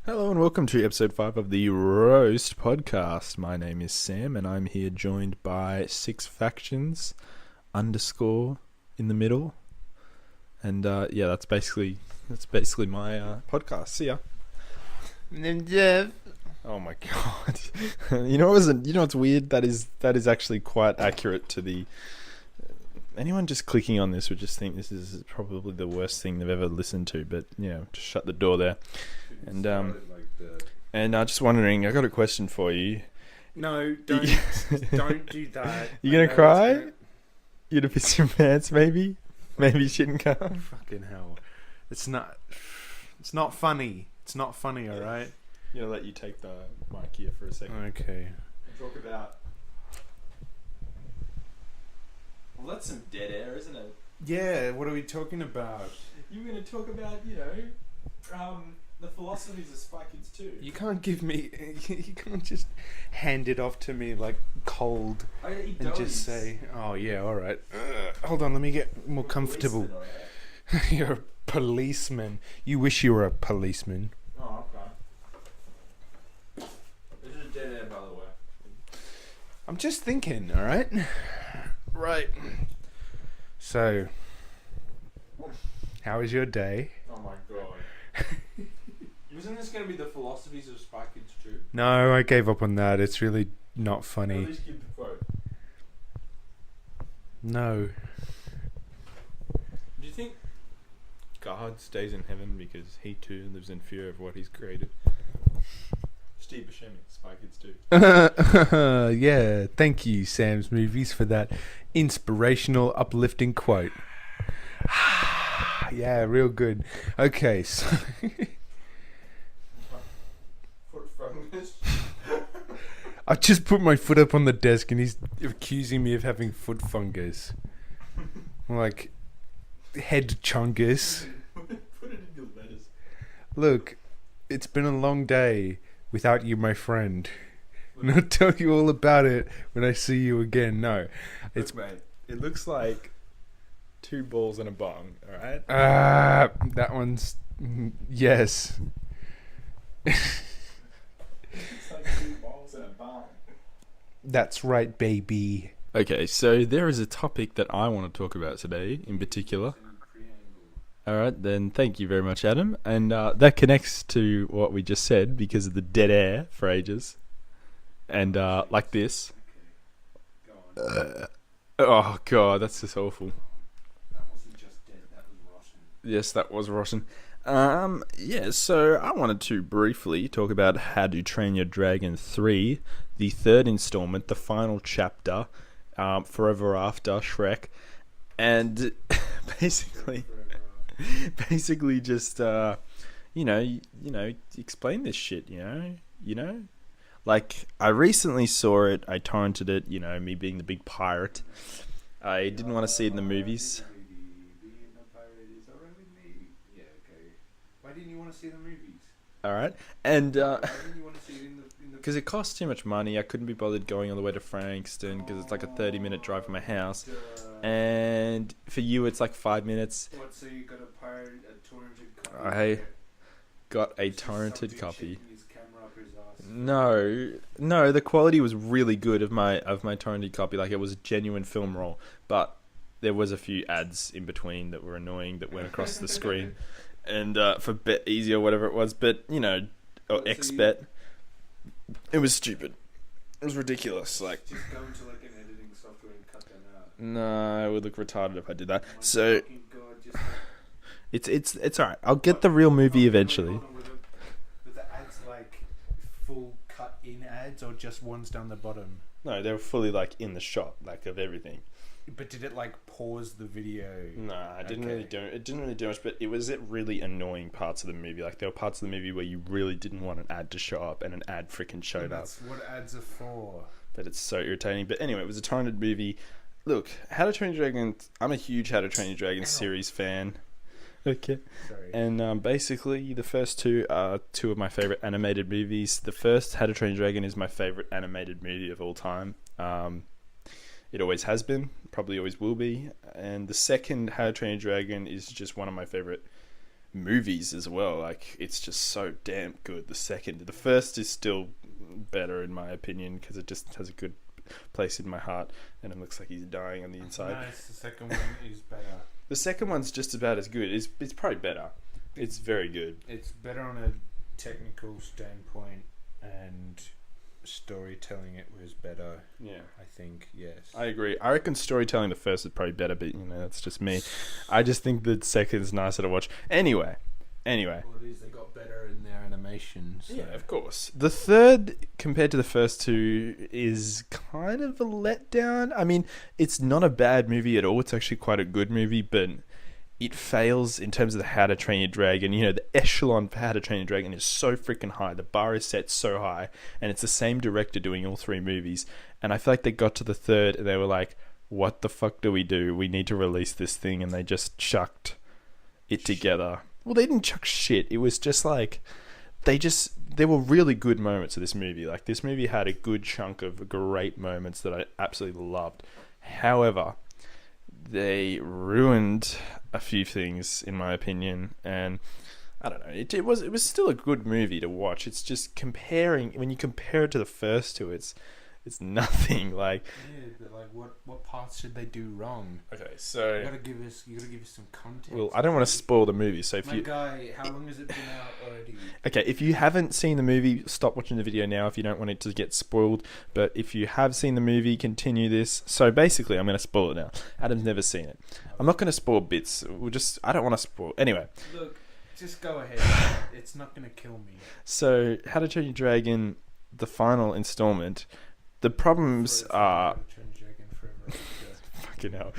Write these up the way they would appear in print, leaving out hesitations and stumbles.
Hello and welcome to episode 5 of the Roast Podcast. My name is Sam and I'm here joined by 6 factions underscore in the middle. And that's basically my podcast. See ya. Oh my god. You know what's weird? That is actually quite accurate to the anyone just clicking on this would just think this is probably the worst thing they've ever listened to, but just shut the door there. And just wondering, I got a question for you. No, don't do that. You gonna cry? You gonna piss your pants? Maybe you shouldn't come. Fucking hell! It's not funny. It's not funny. All right. I'm gonna let you take the mic here for a second. Okay. Talk about. Well, that's some dead air, isn't it? Yeah. What are we talking about? You were gonna talk about, the philosophies of Spy Kids 2. You can't give me. You can't just hand it off to me like cold and just say, "Oh yeah, all right." Hold on, let me get more comfortable. You're a policeman. You wish you were a policeman. Oh, okay. This is dead air, by the way. I'm just thinking. All right. Right. So, how was your day? Oh my god. Wasn't this going to be the philosophies of Spy Kids 2? No, I gave up on that. It's really not funny. At least give the quote. No. Do you think God stays in heaven because he too lives in fear of what he's created? Steve Buscemi, Spy Kids 2. Yeah, thank you, Sam's Movies, for that inspirational, uplifting quote. Yeah, real good. Okay, so... I've just put my foot up on the desk and he's accusing me of having foot fungus. Like, head chungus. Put it in your letters. Look, it's been a long day without you, my friend. And I'll tell you all about it when I see you again. No, it's... Look, mate, it looks like 2 balls and a bong, alright? That one's... Yes. It's like 2 balls and a bong. That's right, baby. Okay, so there is a topic that I want to talk about today in particular. Alright, then thank you very much, Adam. And that connects to what we just said because of the dead air for ages. And like this. Oh god, that's just awful. That wasn't just dead, that was rotten. Yes, that was rotten. So I wanted to briefly talk about How to Train Your Dragon 3, the 3rd installment, the final chapter, Forever After Shrek, and basically just explain this shit, like I recently saw it, I torrented it, me being the big pirate. I didn't want to see it in the movies. Why didn't you want to see the movies? Alright, and Why didn't you want to see it in the... because it cost too much money. I couldn't be bothered going all the way to Frankston because it's like a 30-minute drive from my house, and for you it's like 5 minutes. What, so you got a torrented copy? I got a torrented copy. His camera up his ass. No, the quality was really good of my torrented copy. Like, it was a genuine film roll, but there was a few ads in between that were annoying that went across the screen, and for Bet Easy or whatever it was, but or XBet, it was stupid. It was ridiculous. Like, Just go into like an editing software and cut them out. no, it would look retarded if I did that. My So fucking God, just like... it's alright. I'll get the real movie eventually. Were the ads like full cut in ads or just ones down the bottom? No, they were fully like in the shot, like of everything. But did it like pause the video? Nah, it didn't Okay. really do it. It didn't really do much, but it was really annoying parts of the movie. Like, there were parts of the movie where you really didn't want an ad to show up, and an ad freaking showed up. That's what ads are for. But it's so irritating. But anyway, it was a torrented movie. Look, How to Train Your Dragon. I'm a huge How to Train Your Dragon series fan. Okay. Sorry. And basically, the first 2 are 2 of my favorite animated movies. The first, How to Train Your Dragon, is my favorite animated movie of all time. It always has been, probably always will be. And the second, How to Train Your Dragon, is just one of my favorite movies as well. Like, it's just so damn good. The first is still better in my opinion because it just has a good place in my heart, and it looks like he's dying on the inside. Nice. The second one is better. The second one's just about as good. It's probably better. It's very good. It's better on a technical standpoint, and storytelling it was better. Yeah, I think, yes. I agree. I reckon storytelling the first is probably better, but that's just me. I just think the second's nicer to watch. Anyway. Well, it is. They got better in their animations. So. Yeah, of course. The third, compared to the first two, is kind of a letdown. I mean, it's not a bad movie at all. It's actually quite a good movie, but it fails in terms of the How to Train Your Dragon. The echelon for How to Train Your Dragon is so freaking high. The bar is set so high, and it's the same director doing all three movies. And I feel like they got to the third, and they were like, what the fuck do? We need to release this thing, and they just chucked it together. Well, they didn't chuck shit. It was just like, there were really good moments of this movie. Like, this movie had a good chunk of great moments that I absolutely loved. However, they ruined a few things, in my opinion, and I don't know. It was still a good movie to watch. It's just when you compare it to the first two, it's nothing. Like, yeah, but like what parts should they do wrong? Okay, so you gotta give us some context. Well, I don't want to spoil the movie, so how long has it been out already? Okay, if you haven't seen the movie, stop watching the video now if you don't want it to get spoiled. But if you have seen the movie, continue this. So basically, I'm going to spoil it now. Adam's never seen it. I'm not going to spoil bits. I don't want to spoil. Anyway. Look, just go ahead. It's not going to kill me. So, How to Train Your Dragon, the final installment. The problems are... Fucking hell.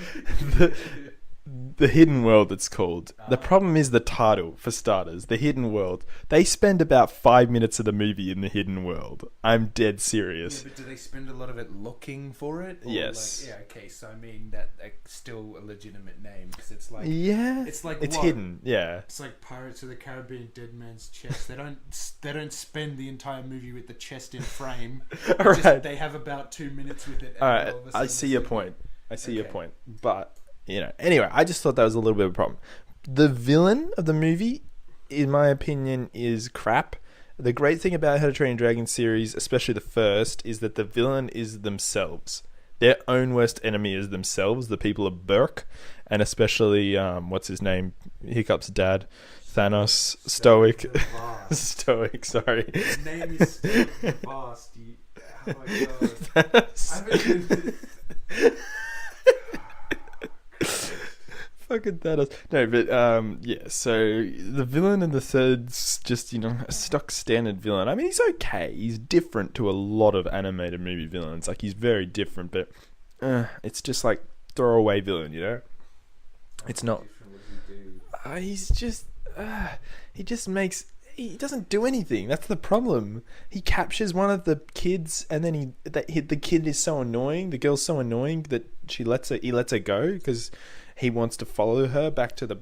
The Hidden World, it's called. The problem is the title, for starters. The Hidden World. They spend about 5 minutes of the movie in the Hidden World. I'm dead serious. Yeah, but do they spend a lot of it looking for it? Or yes. Okay, so I mean, that's still a legitimate name, because it's like... Yeah. It's like it's hidden, yeah. It's like Pirates of the Caribbean, Dead Man's Chest. They don't spend the entire movie with the chest in frame. Right. They have about 2 minutes with it. Alright, I see your point. But... anyway, I just thought that was a little bit of a problem. The villain of the movie, in my opinion, is crap. The great thing about How to Train Your Dragon series, especially the first, is that the villain is themselves. Their own worst enemy is themselves, the people of Burke, and especially, what's his name? Hiccup's dad, Thanos, Stoic. Stoic, sorry. His name is Stoic Fast. Oh my god. Thanos. Fucking Thanos. No, but yeah. So the villain in the third's just a stock standard villain. I mean, he's okay. He's different to a lot of animated movie villains. Like, he's very different, but it's just like throwaway villain. It's not. He's just. He just makes. He doesn't do anything. That's the problem. He captures one of the kids, and then the kid is so annoying. The girl's so annoying that he lets her go because he wants to follow her back to the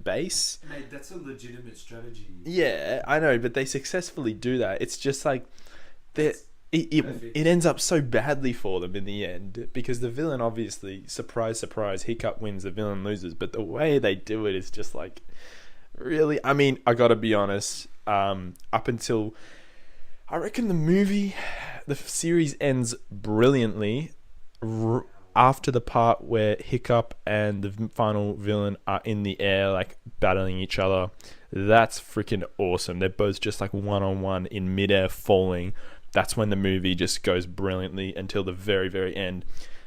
base. Mate, that's a legitimate strategy. Yeah, I know, but they successfully do that. It's just like it ends up so badly for them in the end, because the villain, obviously, surprise, surprise, Hiccup wins, the villain loses. But the way they do it is just like, really. I mean, I gotta be honest. Up until I reckon the series ends brilliantly. After the part where Hiccup and the final villain are in the air, like, battling each other, that's freaking awesome. They're both just like one-on-one in midair falling. That's when the movie just goes brilliantly until the very, very end.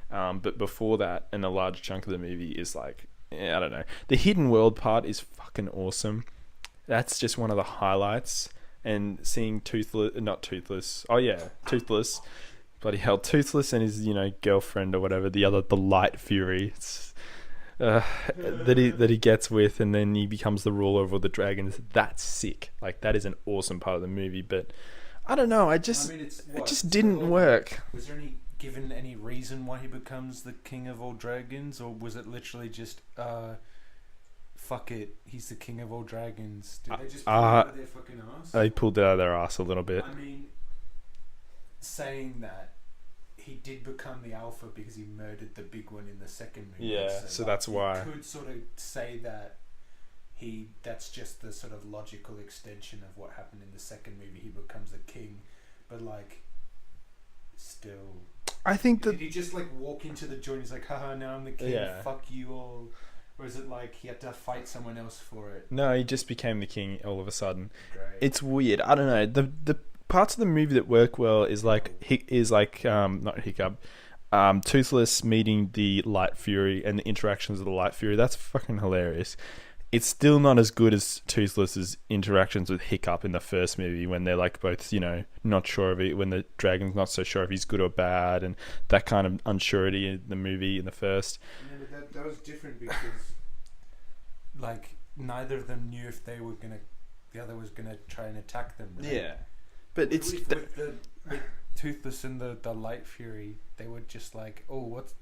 But before that, and a large chunk of the movie is like, I don't know. The Hidden World part is fucking awesome. That's just one of the highlights. And seeing Toothless. Bloody hell, Toothless and his, girlfriend or whatever, the Light Fury, that he gets with, and then he becomes the ruler of all the dragons. That's sick. Like, that is an awesome part of the movie. But I don't know. It just didn't work. Was there given any reason why he becomes the king of all dragons, or was it literally just fuck it, he's the king of all dragons? Did they just pull it out of their fucking ass? They pulled it out of their ass a little bit. I mean, saying that, he did become the alpha because he murdered the big one in the second movie. Yeah, so that's why. You could sort of say that that's just the sort of logical extension of what happened in the second movie. He becomes the king, but like still, I think that did he just like walk into the joint? He's like, haha, now I'm the king. Yeah. Fuck you all. Or is it like he had to fight someone else for it? no, he just became the king all of a sudden. Great. It's weird. I don't know. The parts of the movie that work well is like not Hiccup, Toothless meeting the Light Fury and the interactions of the Light Fury. That's fucking hilarious. It's still not as good as Toothless's interactions with Hiccup in the first movie when they're like both, not sure of it, when the dragon's not so sure if he's good or bad, and that kind of unsurety in the movie in the first. Yeah, but that was different because like neither of them knew if they were the other was gonna try and attack them. Right? Yeah, but it's with Toothless and the Light Fury, they were just like, oh, what?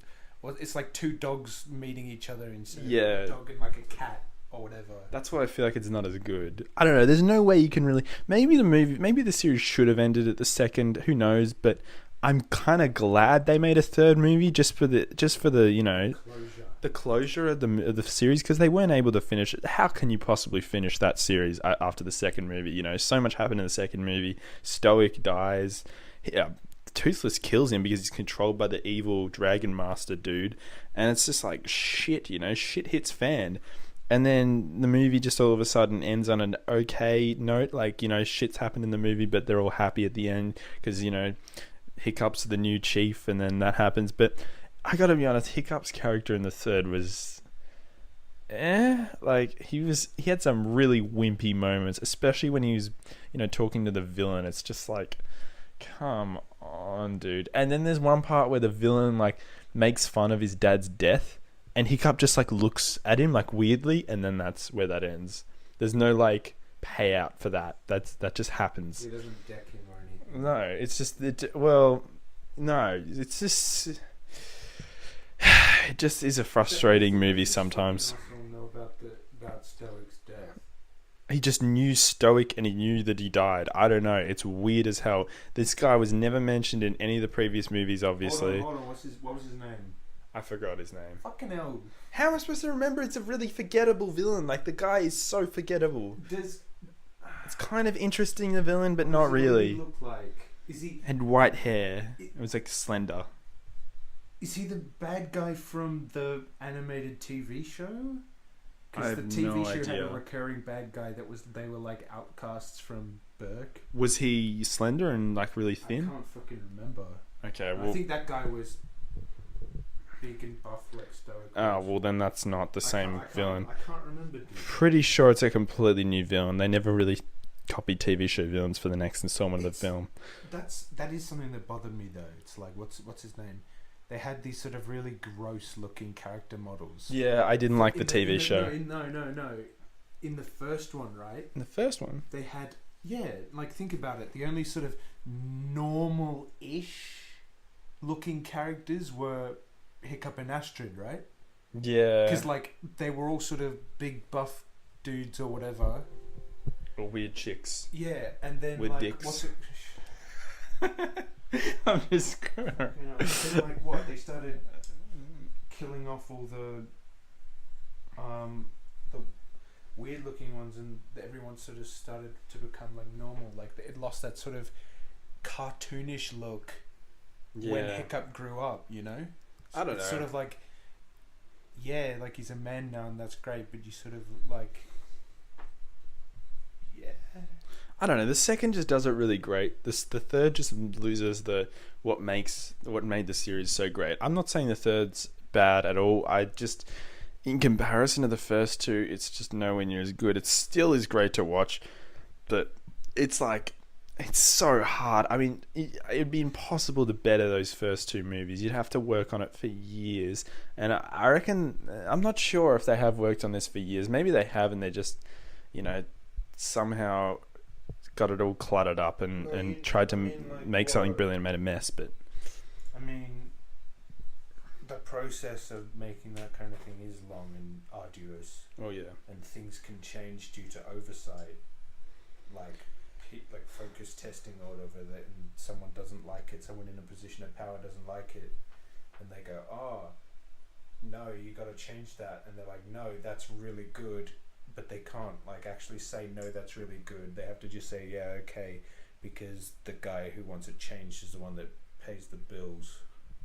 It's like two dogs meeting each other instead of a dog and like a cat. Or whatever. That's why I feel like it's not as good. I don't know. There's no way you can really. Maybe the series should have ended at the second. Who knows? But I'm kind of glad they made a third movie just for the Closure. the closure of the series, because they weren't able to finish it. How can you possibly finish that series after the second movie? So much happened in the second movie. Stoic dies. Toothless kills him because he's controlled by the evil Dragon Master dude, and it's just like shit. Shit hits fan. And then the movie just all of a sudden ends on an okay note. Like, shit's happened in the movie, but they're all happy at the end because, Hiccup's the new chief, and then that happens. But I gotta be honest, Hiccup's character in the third was like he had some really wimpy moments, especially when he was, talking to the villain. It's just like, come on, dude. And then there's one part where the villain like makes fun of his dad's death. And Hiccup just like looks at him like weirdly, and then that's where that ends. There's no like payout for that. That just happens. He doesn't deck him or anything. No, it's just no, it's just it just is a frustrating movie sometimes. I don't know about Stoic's death. He just knew Stoic, and he knew that he died. I don't know. It's weird as hell. This guy was never mentioned in any of the previous movies. Obviously. Hold on. What was his name? I forgot his name. Fucking hell. How am I supposed to remember? It's a really forgettable villain. Like, the guy is so forgettable. It's kind of interesting, the villain, but not really. What does he look like? Is he... Had white hair. It was like slender. Is he the bad guy from the animated TV show? I Because have the TV no show had idea. a recurring bad guy they were like outcasts from Burke. Was he slender and like really I thin? can't fucking remember. Okay, I think that guy was big and buff like Stoic. Oh, well then that's not the same villain. I can't remember. Dude. Pretty sure it's a completely new villain. They never really copied TV show villains for the next installment of the film. That is something that bothered me though. It's like what's his name? They had these sort of really gross looking character models. Yeah, I didn't like the TV show. No. In the first one, right? In the first one? They had, like think about it. The only sort of normal-ish looking characters were Hiccup and Astrid, right? Yeah. Because like they were all sort of big buff dudes or whatever. Or weird chicks. Yeah, and then with like, dicks. what's it? I'm just Then like what? They started killing off all the weird looking ones, and everyone sort of started to become like normal. Like it lost that sort of cartoonish look when Hiccup grew up. I don't know. It's sort of like, like he's a man now, and that's great. But you sort of like, I don't know. The second just does it really great. The third just loses what made the series so great. I'm not saying the third's bad at all. I just, in comparison to the first two, it's just nowhere near as good. It still is great to watch, but it's like, it's so hard. I mean, it'd be impossible to better those first two movies. You'd have to work on it for years. And I reckon, I'm not sure if they have worked on this for years. Maybe they have, and they just, somehow got it all cluttered up and tried to make something brilliant and made a mess. But I mean, the process of making that kind of thing is long and arduous. Oh yeah. And things can change due to oversight, like focus testing or whatever. That and someone doesn't like it. Someone in a position of power doesn't like it, and they go, "Oh, no, you got to change that." And they're like, "No, that's really good. but they can't like actually say no, that's really good. They have to just say yeah, okay, because the guy who wants it changed is the one that pays the bills.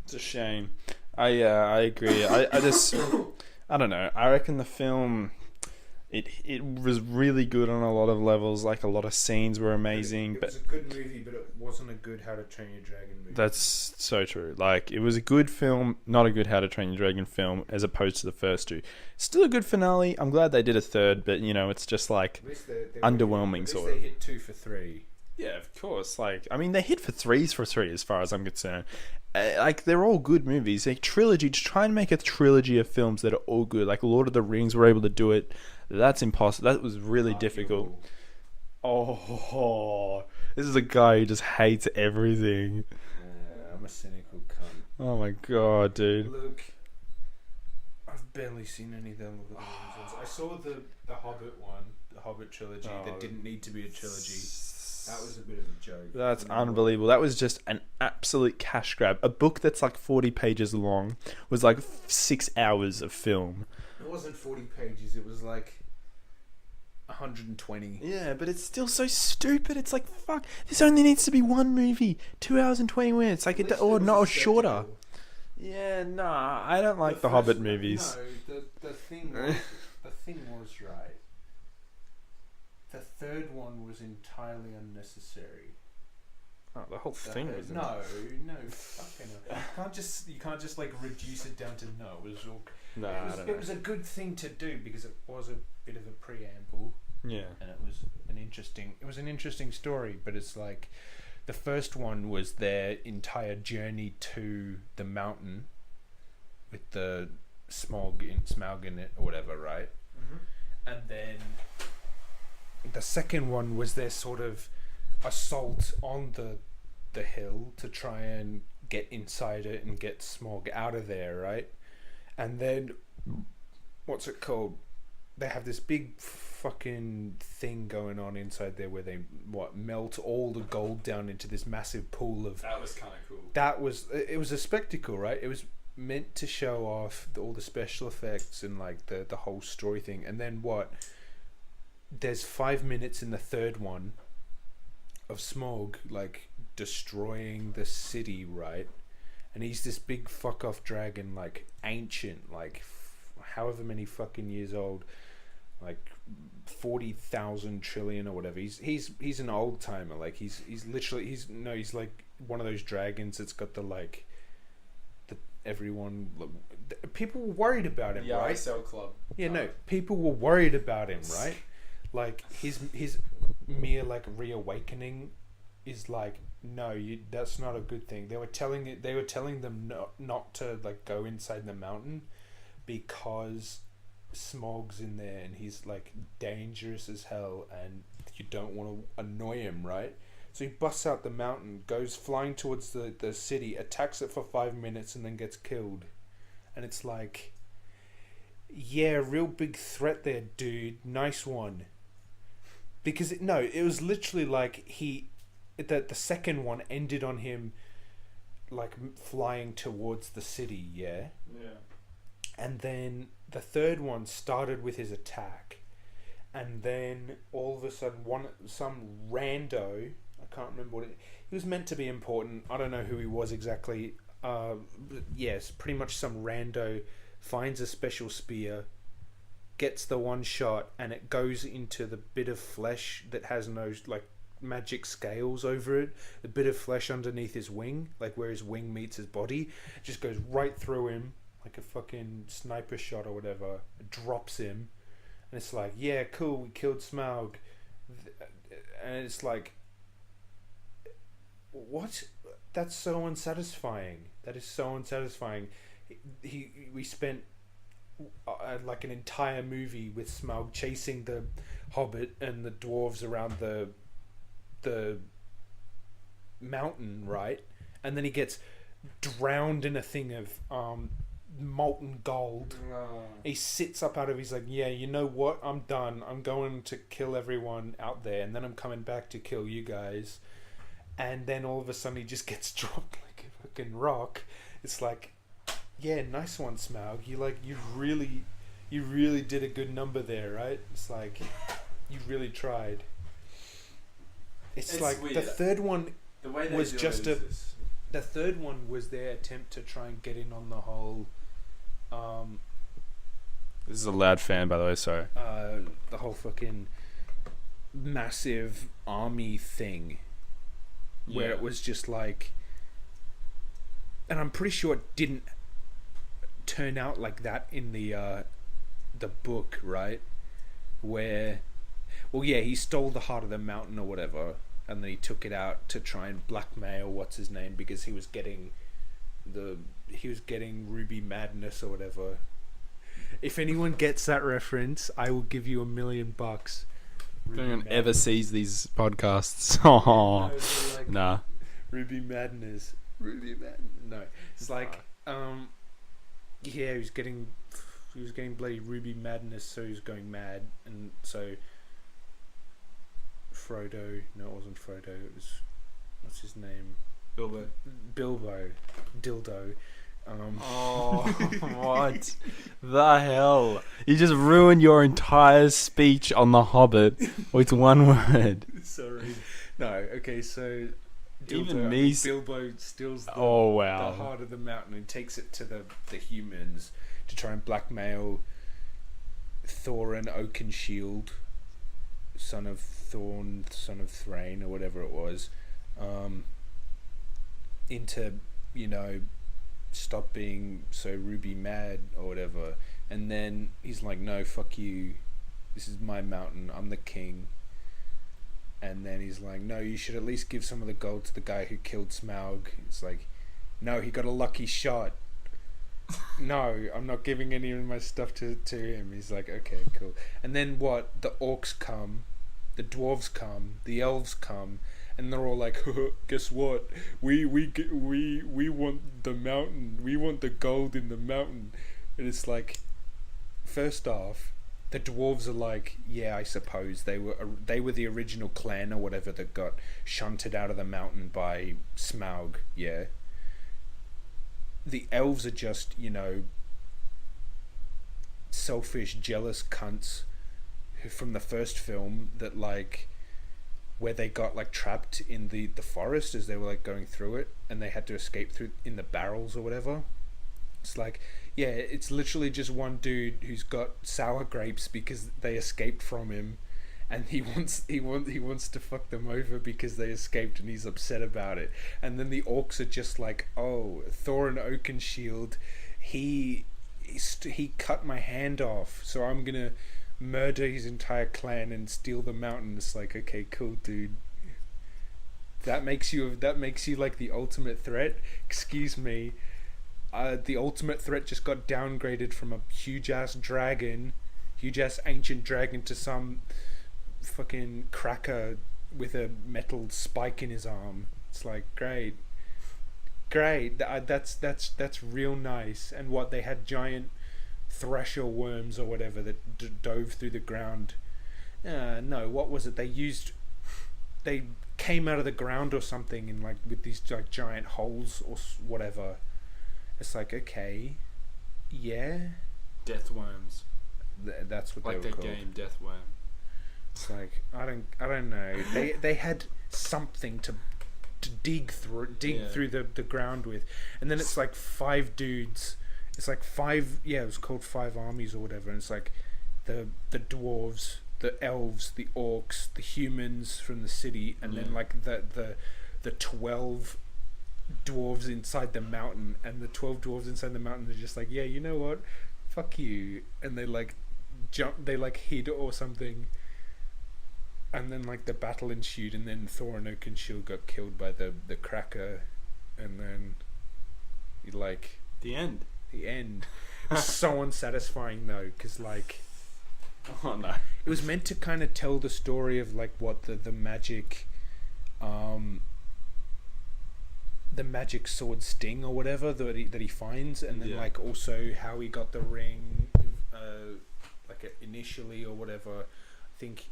It's a shame. I agree. I just I don't know. I reckon the film it was really good on a lot of levels. Like a lot of scenes were amazing. It was a good movie, but it wasn't a good How to Train Your Dragon movie. That's so true. Like it was a good film, not a good How to Train Your Dragon film, as opposed to the first two. Still a good finale. I'm glad they did a third, but you know, it's just like underwhelming sort of. They hit 2 for 3. Yeah, of course. Like, I mean, they hit for 3s for 3 as far as I'm concerned. Like, they're all good movies. A trilogy, to try and make a trilogy of films that are all good. Like, Lord of the Rings were able to do it. That's impossible. That was really difficult. Oh, this is a guy who just hates everything. Yeah, I'm a cynical cunt. Oh my god, dude. Look, I've barely seen any of them. I saw the Hobbit one, the Hobbit trilogy, that didn't need to be a trilogy. That was a bit of a joke. That's unbelievable. That was just an absolute cash grab. A book that's like 40 pages long was like 6 hours of film. It wasn't 40 pages, it was like 120. Yeah, but it's still so stupid. It's like, fuck, this only needs to be one movie. 2 hours and 20 minutes. Like or not shorter. Yeah, nah, I don't like the Hobbit movies. No, the thing was right. The third one was entirely unnecessary. Oh, the whole thing was no, fucking hell. You can't just like reduce it down to no. It was all. No, it was a good thing to do because it was a bit of a preamble. Yeah, and it was an interesting story. But it's like the first one was their entire journey to the mountain with the Smaug in it or whatever, right? Mm-hmm. And then the second one was their sort of assault on the hill to try and get inside it and get Smaug out of there, right? And then what's it called? They have this big fucking thing going on inside there where they melt all the gold down into this massive pool of. That was kind of cool. It was a spectacle, right? It was meant to show off all the special effects and like the whole story thing. And then what? There's 5 minutes in the third one of Smaug like destroying the city, right? And he's this big fuck off dragon, like ancient, like however many fucking years old, like 40,000 trillion or whatever. He's an old timer. Like he's like one of those dragons that's got the like everyone. People were worried about him, right? ISL club. Yeah, no, people were worried about him, right? Like his mere like reawakening is like that's not a good thing. They were telling them not to like go inside the mountain because Smaug's in there and he's like dangerous as hell and you don't want to annoy him, right? So he busts out the mountain, goes flying towards the city, attacks it for 5 minutes and then gets killed. And it's like, yeah, real big threat there, dude. Nice one. Because it was literally like the second one ended on him like flying towards the city, yeah? Yeah. And then the third one started with his attack. And then all of a sudden some rando, I can't remember he was meant to be important. I don't know who he was exactly. Yes, pretty much some rando finds a special spear, gets the one shot, and it goes into the bit of flesh that has no like magic scales over it. The bit of flesh underneath his wing, like where his wing meets his body, it just goes right through him like a fucking sniper shot or whatever. It drops him, and it's like, yeah, cool, we killed Smaug. And it's like, what? That's so unsatisfying. That is so unsatisfying. We spent like an entire movie with Smaug chasing the Hobbit and the dwarves around the mountain, right? And then he gets drowned in a thing of molten gold. He sits up out of he's like, yeah, you know what, I'm done, I'm going to kill everyone out there and then I'm coming back to kill you guys. And then all of a sudden he just gets dropped like a fucking rock. It's like, yeah, nice one, Smaug. You You really did a good number there, right? It's like you really tried. It's like weird. The third one was just the third one was their attempt to try and get in on the whole. This is a loud fan, by the way. Sorry. The whole fucking massive army thing, where it was just like, and I'm pretty sure it didn't turn out like that in the book, right? Where, well, yeah, he stole the heart of the mountain or whatever, and then he took it out to try and blackmail what's his name because he was getting Ruby Madness or whatever. If anyone gets that reference, I will give you $1 million. If anyone ever sees these podcasts, oh, like, nah. Ruby Madness. No, it's like, yeah, he was getting bloody Ruby Madness, so he was going mad, and so Frodo. No, it wasn't Frodo. It was, what's his name? Bilbo. Dildo. What the hell? You just ruined your entire speech on The Hobbit with one word. Sorry. No, okay, so Bilbo steals the heart of the mountain and takes it to the humans to try and blackmail Thorin Oakenshield, son of Thorn, son of Thrain, or whatever it was, into, stop being so Ruby mad or whatever. And then he's like, no, fuck you, this is my mountain, I'm the king. And then he's like, no, you should at least give some of the gold to the guy who killed Smaug. It's like, no, he got a lucky shot. No, I'm not giving any of my stuff to him. He's like, okay, cool. And then what? The orcs come, the dwarves come, the elves come, and they're all like, guess what? We want the mountain. We want the gold in the mountain. And it's like, first off, the dwarves are like, yeah, I suppose they were the original clan or whatever that got shunted out of the mountain by Smaug. Yeah. The elves are just, selfish, jealous cunts from the first film that like, where they got like trapped in the forest as they were like going through it, and they had to escape through in the barrels or whatever. It's like, yeah, it's literally just one dude who's got sour grapes because they escaped from him, and he wants to fuck them over because they escaped, and he's upset about it. And then the orcs are just like, oh, Thorin Oakenshield, he cut my hand off, so I'm gonna murder his entire clan and steal the mountain. It's like, okay, cool, dude. That makes you like the ultimate threat? Excuse me. The ultimate threat just got downgraded from a huge ass ancient dragon to some fucking cracker with a metal spike in his arm. It's like, great. That's real nice. And what, they had giant thresher worms or whatever that dove through the ground. No, what was it? They came out of the ground or something, and like with these like giant holes or whatever. It's like, okay, yeah. Death worms. That's what like they were called. Like the game Death Worm. It's like, I don't know. They had something to dig through the ground with, and then it's like 5 dudes. It's like 5. Yeah, it was called 5 armies or whatever. And it's like the dwarves, the elves, the orcs, the humans from the city, and then like the 12 dwarves inside the mountain, and the 12 dwarves inside the mountain are just like, yeah, you know what, fuck you, and they like they like hid or something, and then like the battle ensued, and then Thorin Oakenshield got killed by the cracker, and then like the end. It was so unsatisfying though, because like, oh no, it was meant to kind of tell the story of like what the magic the magic sword Sting or whatever that he finds, and then like also how he got the ring like initially or whatever. I think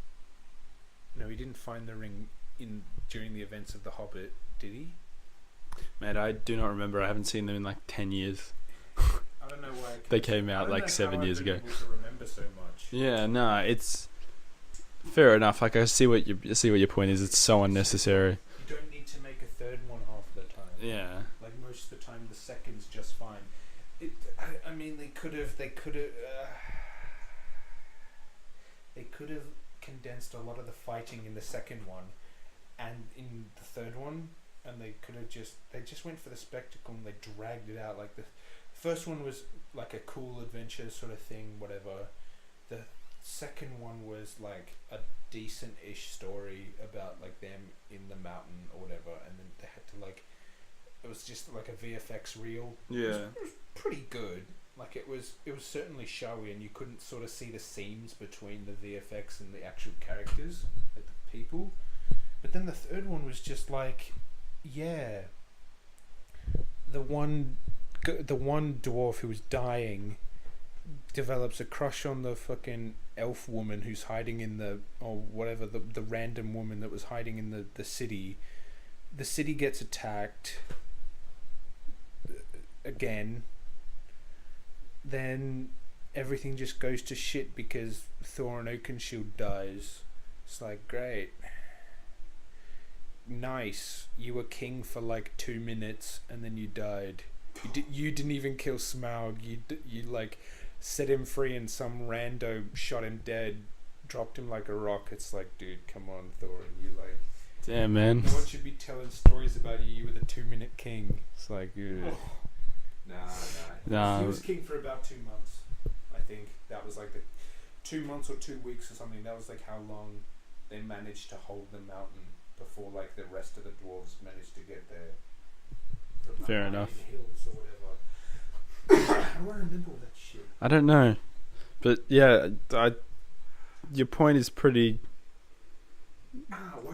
he didn't find the ring during the events of The Hobbit, did he? Man, I do not remember. I haven't seen them in like 10 years. I don't know why. They came out like 7 years ago. To remember so much. Yeah, no, it's fair enough. Like I see what your point is. It's so unnecessary. You don't need to make a third one half the time. Yeah. Like most of the time, the second's just fine. I mean, they could have condensed a lot of the fighting in the second one, and in the third one, and they just went for the spectacle and they dragged it out. Like the first one was like a cool adventure sort of thing, whatever. The second one was like a decent-ish story about like them in the mountain or whatever, and then they had to like, it was just like a VFX reel. Yeah. It was pretty good. Like it was certainly showy, and you couldn't sort of see the seams between the VFX and the actual characters, like the people. But then the third one was just like, yeah, the one dwarf who was dying develops a crush on the fucking elf woman who's hiding in the, or whatever, the random woman that was hiding in the city. The city gets attacked again. Then everything just goes to shit because Thorin Oakenshield dies. It's like, great. Nice. You were king for like 2 minutes and then you died. You didn't even kill Smaug. You like set him free and some rando shot him dead, dropped him like a rock. It's like, dude, come on, Thorin. You like... Damn, man. No one should be telling stories about you. You were the 2-minute king. It's like, Nah. He was king for about 2 months. I think that was like the 2 months or 2 weeks or something. That was like how long they managed to hold the mountain before like the rest of the dwarves managed to get there. Fair enough. Hills or whatever. How do I remember all that shit? I don't know, but yeah, your point is pretty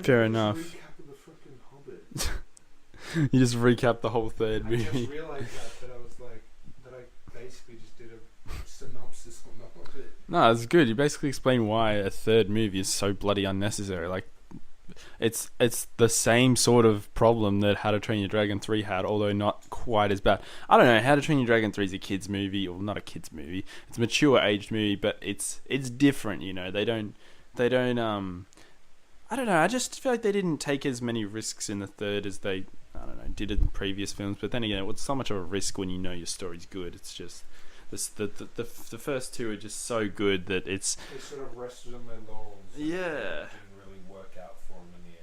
fair enough. Recap of the fucking Hobbit. You just recap the whole third movie. I just realised that I was like, that I basically just did a synopsis on the Hobbit. No, it's good. You basically explain why a third movie is so bloody unnecessary. Like, it's the same sort of problem that How to Train Your Dragon 3 had, although not quite as bad. I don't know. How to Train Your Dragon 3 is a kids movie, or not a kids movie. It's a mature aged movie, but it's different. You know, they don't. I don't know. I just feel like they didn't take as many risks in the third as they, I don't know, did in previous films. But then again, it's so much of a risk when you know your story's good. It's just the first two are just so good that it's. They sort of rested on their laurels. Yeah. It didn't really work out for them in the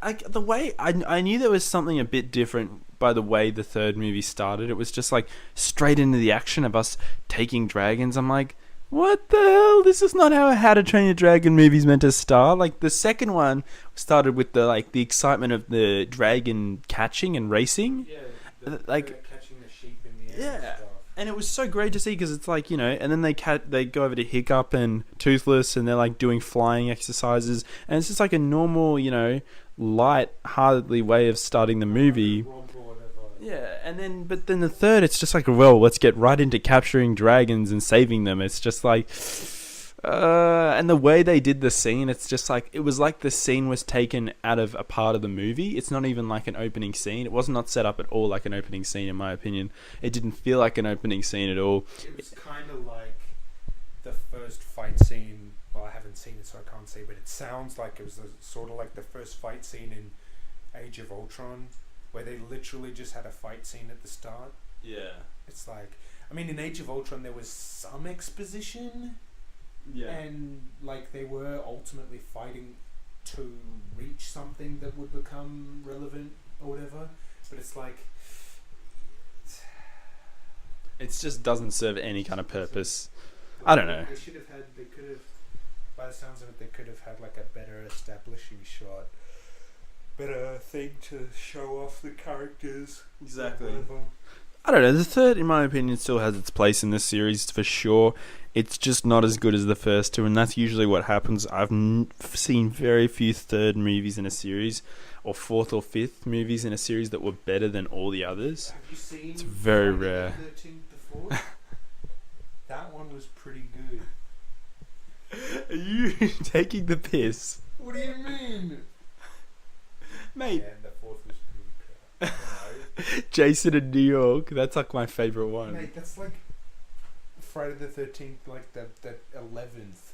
end. The way I knew there was something a bit different by the way the third movie started. It was just like straight into the action of us taking dragons. I'm like, what the hell? This is not how to Train Your Dragon movie's meant to start. Like the second one started with the excitement of the dragon catching and racing. Yeah, catching the sheep in the air. Yeah. And stuff. And it was so great to see because it's like, you know, and then they go over to Hiccup and Toothless and they're like doing flying exercises, and it's just like a normal, you know, light-heartedly way of starting the movie. Yeah, but then the third, it's just like, well, let's get right into capturing dragons and saving them. It's just like, and the way they did the scene, it's just like, it was like the scene was taken out of a part of the movie. It's not even like an opening scene. It was not set up at all like an opening scene, in my opinion. It didn't feel like an opening scene at all. It was kind of like the first fight scene. Well, I haven't seen it, so I can't say, but it sounds like it was sort of like the first fight scene in Age of Ultron, where they literally just had a fight scene at the start. Yeah. It's like, I mean, in Age of Ultron there was some exposition. Yeah. And like they were ultimately fighting to reach something that would become relevant or whatever. But it's like, it just doesn't serve any kind of purpose. I don't know. They could have, by the sounds of it, they could have had like a better establishing shot. Better thing to show off the characters. Exactly. I don't know. The third, in my opinion, still has its place in this series for sure. It's just not as good as the first two, and that's usually what happens. I've seen very few third movies in a series, or fourth or fifth movies in a series that were better than all the others. Have you seen? It's very rare. The 13th, that one was pretty good. Are you taking the piss? What do you mean? Mate. And the fourth was pretty crap. Jason in New York. That's like my favourite one. Mate, that's like Friday the 13th, like that 11th.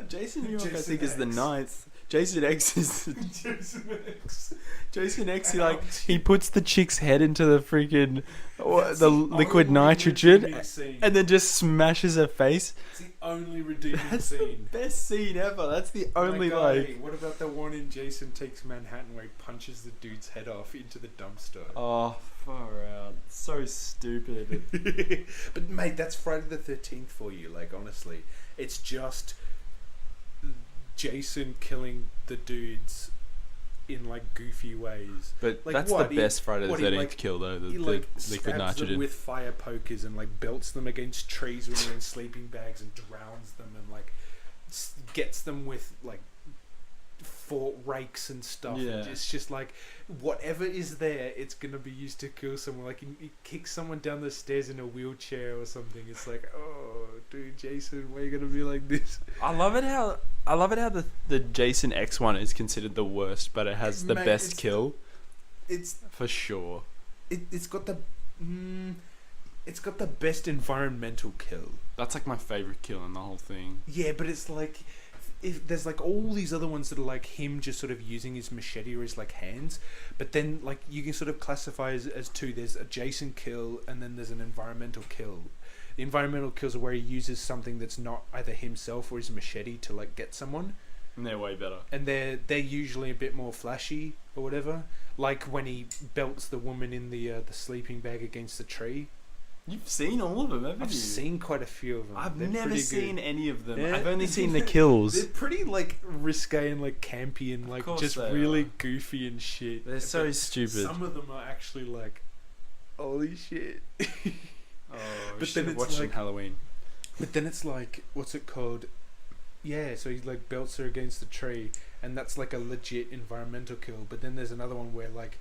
Jason New York, I Jason think, is the X. 9th. Jason X is the Jason X. Jason X. He puts the chick's head into the freaking the liquid only nitrogen, redeeming scene. and then just smashes her face. It's the only redeeming That's scene. the best scene ever. That's the only My guy, like. what about the one in Jason Takes Manhattan where he punches the dude's head off into the dumpster? Oh, far out. So stupid. But mate, that's Friday the 13th for you. Like honestly, it's just Jason killing the dudes in like goofy ways. But Like, that's what? the best Friday the What, he, 13th like- kill though. The He like liquid stabs them nitrogen. with fire pokers and like belts them against trees when they're in sleeping bags and drowns them and like gets them with like fort rakes and stuff. Yeah. And it's just like whatever is there, it's gonna be used to kill someone. Like he kicks someone down the stairs in a wheelchair or something. It's like, oh, dude, Jason, why are you gonna be like this? I love it how the Jason X one is considered the worst, but it has the Mate, best it's kill It's for sure. it's got the it's got the best environmental kill. That's like my favorite kill in the whole thing. Yeah, but it's like if there's like all these other ones that are like him just sort of using his machete or his like hands, but then like you can sort of classify as two. There's a Jason kill and then there's an environmental kill. The environmental kills are where he uses something that's not either himself or his machete to like get someone, And they're way better. and they're usually a bit more flashy or whatever. Like when he belts the woman in the sleeping bag against the tree. You've seen all of them, haven't I've you? seen quite a few of them. I've They're never pretty seen good. any of them. Yeah. I've only seen the kills. They're pretty like risque and like campy and like course just they really are. goofy and shit. They're so But stupid. Some of them are actually like, holy shit. Oh, But should then have it's watched like- them Halloween. But then it's like, what's it called? Yeah, so he like belts her against the tree, and that's like a legit environmental kill. But then there's another one where like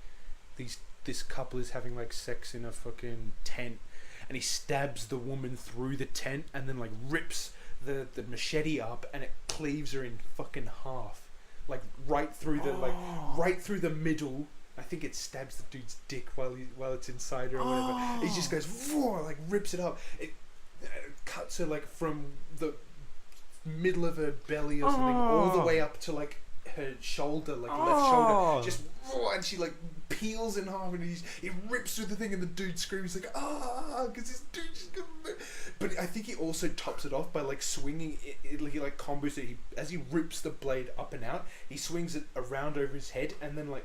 this couple is having like sex in a fucking tent, and he stabs the woman through the tent, and then like rips the machete up, and it cleaves her in fucking half, like right through the right through the middle. I think it stabs the dude's dick while it's inside her or whatever. He just goes like rips it up. It cuts her like from the middle of her belly or something all the way up to like her shoulder, like left shoulder, just and she like peels in half, and he rips through the thing, and the dude screams like because this dude just but I think he also tops it off by like swinging it he like combos it. As he rips the blade up and out, he swings it around over his head, and then like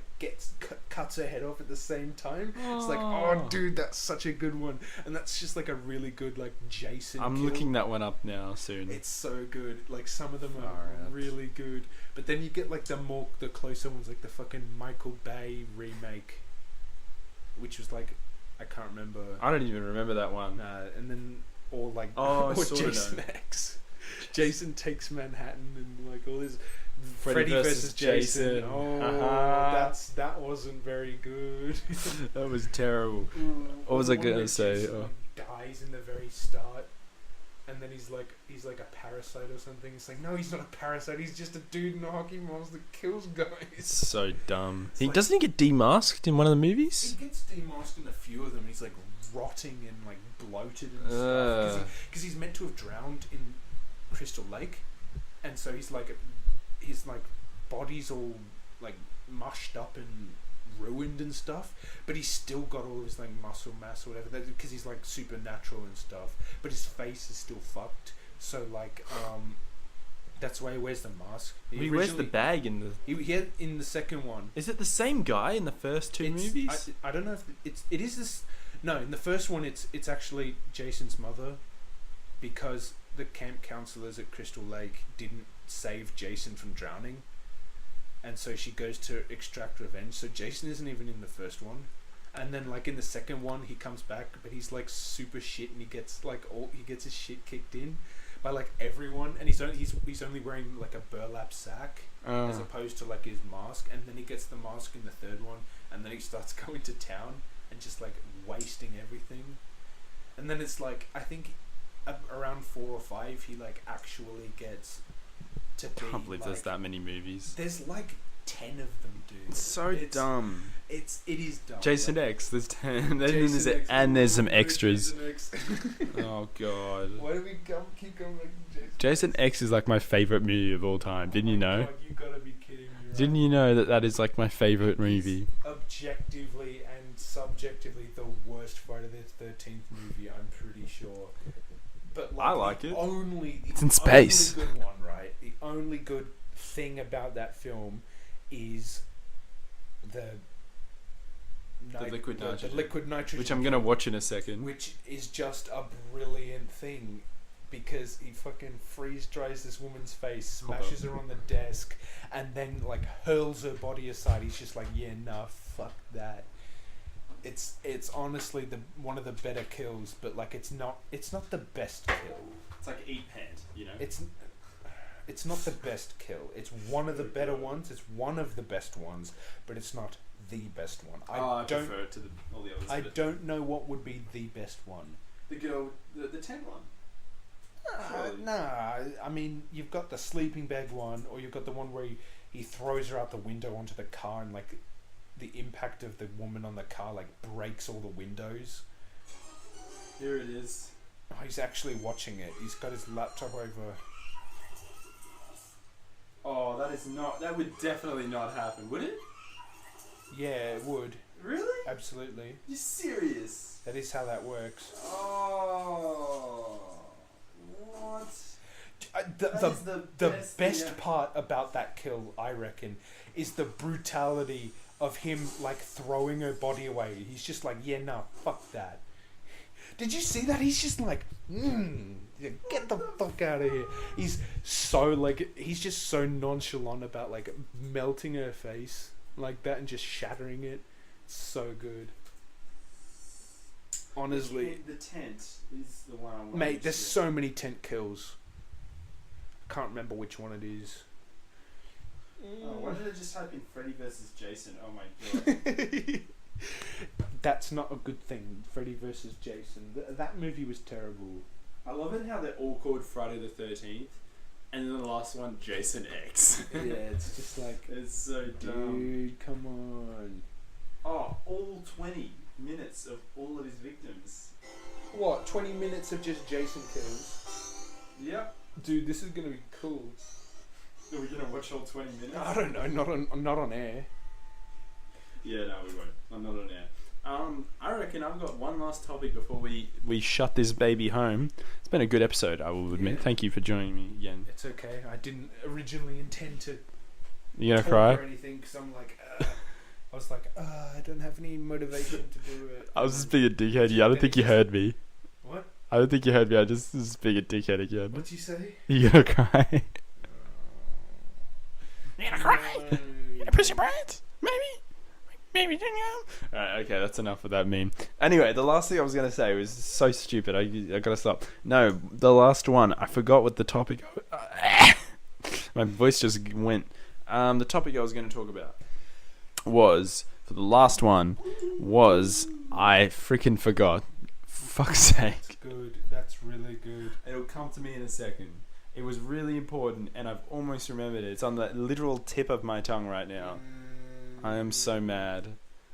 cuts her head off at the same time. It's like, oh dude, that's such a good one, and that's just like a really good like Jason I'm kill. looking that one up now soon. It's so good. Like some of them are Alright. really good, but then you get like the closer ones, like the fucking Michael Bay remake, which was like I can't remember. I don't even remember that one. And then or like Oh, I or sorta Jason know. X. Jason Takes Manhattan and like all this. Freddy versus Jason. Oh, Haha. that wasn't very good. That was terrible. What was I One where gonna say? Jason, Oh. like, dies in the very start, and then he's like a parasite or something. It's like, no, he's not a parasite. He's just a dude in a hockey mask that kills guys. It's so dumb. It's like- Doesn't he get demasked in one of the movies? He gets demasked in a few of them. He's like rotting and like bloated and stuff because he's meant to have drowned in Crystal Lake, and so he's like his like body's all like mushed up and ruined and stuff, but he's still got all his like muscle mass or whatever because he's like supernatural and stuff, but his face is still fucked. So like that's why he wears the mask. He wears the bag in the. He had in the second one. Is it the same guy in the first two movies? I don't know if it is this. No, in the first one it's actually Jason's mother, because the camp counselors at Crystal Lake didn't save Jason from drowning, and so she goes to extract revenge. So Jason isn't even in the first one, and then like in the second one he comes back, but he's like super shit, and he gets his shit kicked in by like everyone, and he's only wearing like a burlap sack as opposed to like his mask, and then he gets the mask in the third one, and then he starts going to town and just like wasting everything, and then it's like I think around 4 or 5 he like actually gets to be. I can't believe like, there's that many movies. there's like 10 of them, dude. It's so dumb. It is dumb. Jason X, there's 10. There's some extras. Oh god. Why do we keep going back to Jason? Jason X is like my favorite movie of all time. Didn't you know? God, you gotta be kidding me. Right? Didn't you know that is like my favorite movie? Objectively and subjectively the worst Friday the 13th movie, I'm pretty sure. But I like it. It's in space. The only good one, right? The only good thing about that film is the liquid nitrogen. The liquid nitrogen, which I'm gonna watch in a second. which is just a brilliant thing, because he fucking freeze dries this woman's face, smashes her on the desk, and then like hurls her body aside. He's just like, yeah, nah, fuck that. It's honestly one of the better kills, but like it's not the best kill. It's like Eat Pant, you know. It's not the best kill. It's one of the better ones. It's one of the best ones, but it's not the best one. I prefer it to all the others. I don't know what would be the best one. The girl, the tent one. Nah, I mean, you've got the sleeping bag one, or you've got the one where he throws her out the window onto the car, and like the impact of the woman on the car like breaks all the windows. Here it is. Oh, he's actually watching it. He's got his laptop over. Oh, that would definitely not happen, would it? Yeah, it would. Really? Absolutely. You serious? That is how that works. Oh, what? The best part about that kill, I reckon, is the brutality of him like throwing her body away. He's just like, yeah, no, fuck that. Did you see that? He's just like, get the fuck out of here. He's just so nonchalant about like melting her face like that and just shattering it. It's so good. Honestly, the tent is the one I want. Mate, there's so many tent kills. I can't remember which one it is. Oh, why did I just type in Freddy versus Jason? Oh my god. That's not a good thing. Freddy versus Jason. That movie was terrible. I love it how they're all called Friday the 13th, and then the last one, Jason X. Yeah, it's just like, it's so dumb. Dude, come on. Oh, all 20 minutes of all of his victims. What? 20 minutes of just Jason kills? Yep. Dude, this is gonna be cool. Are we gonna watch all 20 minutes? I don't know. Not on air. Yeah, no, we won't. I'm not on air. I reckon I've got one last topic before we shut this baby home. It's been a good episode, I will admit. Yeah. Thank you for joining me again. It's okay. I didn't originally intend to. You gonna cry? Or anything? Because I'm like, I was like, I don't have any motivation to do it. I was just being a dickhead. I don't think you heard me. What? I don't think you heard me. I just being a dickhead again. What'd you say? You gonna cry? You gonna cry? You gonna piss your pants? Maybe didn't you? Alright, okay, that's enough of that meme. Anyway, the last thing I was going to say was so stupid. I gotta stop. No, the last one. I forgot what the topic. My voice just went. The topic I was going to talk about was, for the last one, was I freaking forgot. Fuck's sake. That's good. That's really good. It'll come to me in a second. It was really important, and I've almost remembered it. It's on the literal tip of my tongue right now. I am so mad.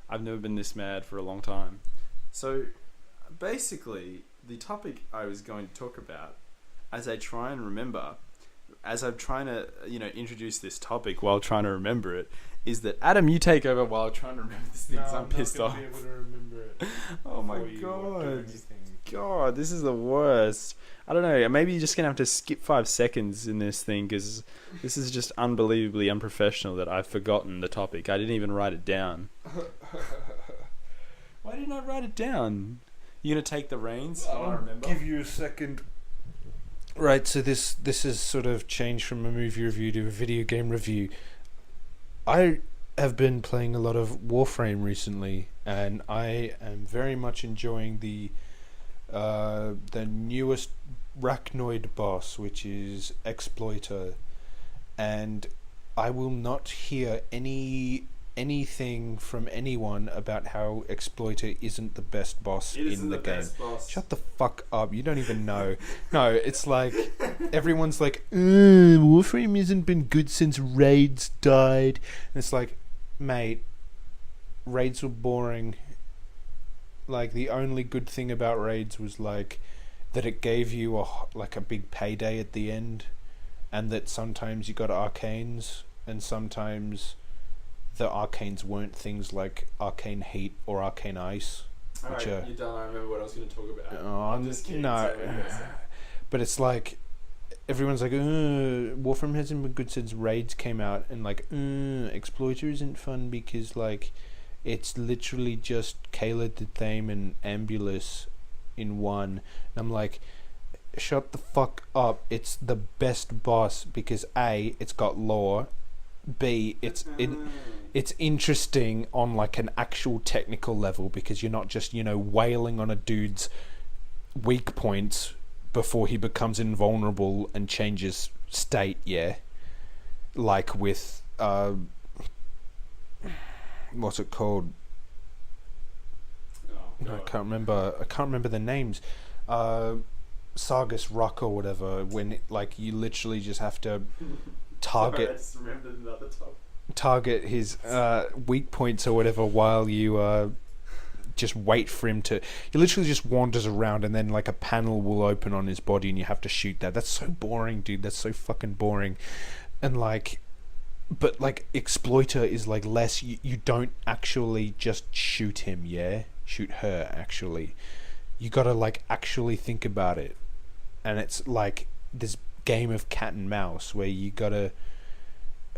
I've never been this mad for a long time. So, basically, the topic I was going to talk about, as I try and remember, as I'm trying to, introduce this topic while trying to remember it, is that Adam, you take over while trying to remember this thing. No, I'm pissed off. Be able to remember it. Oh my god, this is the worst. I don't know. Maybe you're just gonna have to skip 5 seconds in this thing because this is just unbelievably unprofessional that I've forgotten the topic. I didn't even write it down. Why didn't I write it down? You gonna take the reins? I'll give you a second. Right, so this has sort of changed from a movie review to a video game review. I have been playing a lot of Warframe recently, and I am very much enjoying the newest Rachnoid boss, which is Exploiter, and I will not hear any anything from anyone about how Exploiter isn't the best boss in the game. Shut the fuck up. You don't even know. No, it's like everyone's like, Warframe hasn't been good since raids died. And it's like, mate, raids were boring. Like, the only good thing about raids was like that it gave you a big payday at the end, and that sometimes you got arcanes, and sometimes the arcanes weren't things like arcane heat or arcane ice. Alright, you're done. I remember what I was going to talk about. I'm just kidding. No, but it's like everyone's like, Warframe hasn't been good since raids came out, and like, Exploiter isn't fun because like it's literally just Kayla, Thame, and Ambulus in one. And I'm like, shut the fuck up. It's the best boss because A, it's got lore, B, it's interesting on like an actual technical level because you're not just, wailing on a dude's weak points before he becomes invulnerable and changes state, like with what's it called? I can't remember the names. Sargus Rock or whatever, when you literally just have to target. Sorry, I just remembered another topic. Target his weak points or whatever while you just wait for him to. He literally just wanders around and then like a panel will open on his body and you have to shoot that. That's so boring, dude. That's so fucking boring. And but Exploiter is like less. You don't actually just shoot him, shoot her. Actually, you gotta actually think about it, and it's like this game of cat and mouse where you gotta.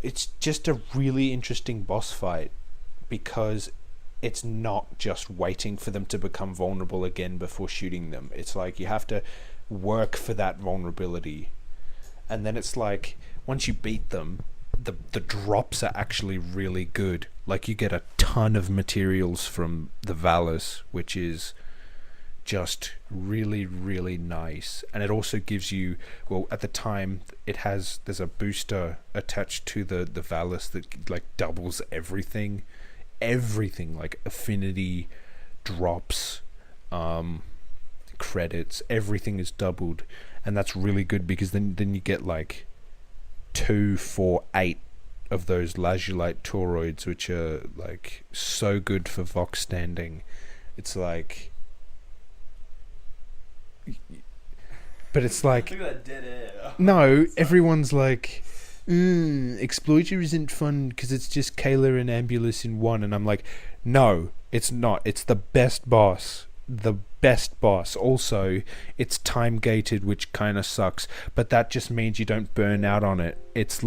It's just a really interesting boss fight because it's not just waiting for them to become vulnerable again before shooting them. It's like you have to work for that vulnerability, and then it's like once you beat them, the drops are actually really good. Like you get a ton of materials from the Valis, which is just really, really nice. And it also gives you, well, at the time there's a booster attached to the Valis that doubles everything like affinity, drops, credits, everything is doubled. And that's really good because then you get 2, 4, 8 of those lazulite toroids, which are so good for Vox standing. It's like, but it's like, look at that dead air. No, everyone's like, Exploiter isn't fun because it's just Kayla and Ambulus in one, and I'm like, no, it's not. It's the best boss. The best boss. Also, it's time gated, which kind of sucks, but that just means you don't burn out on it. It's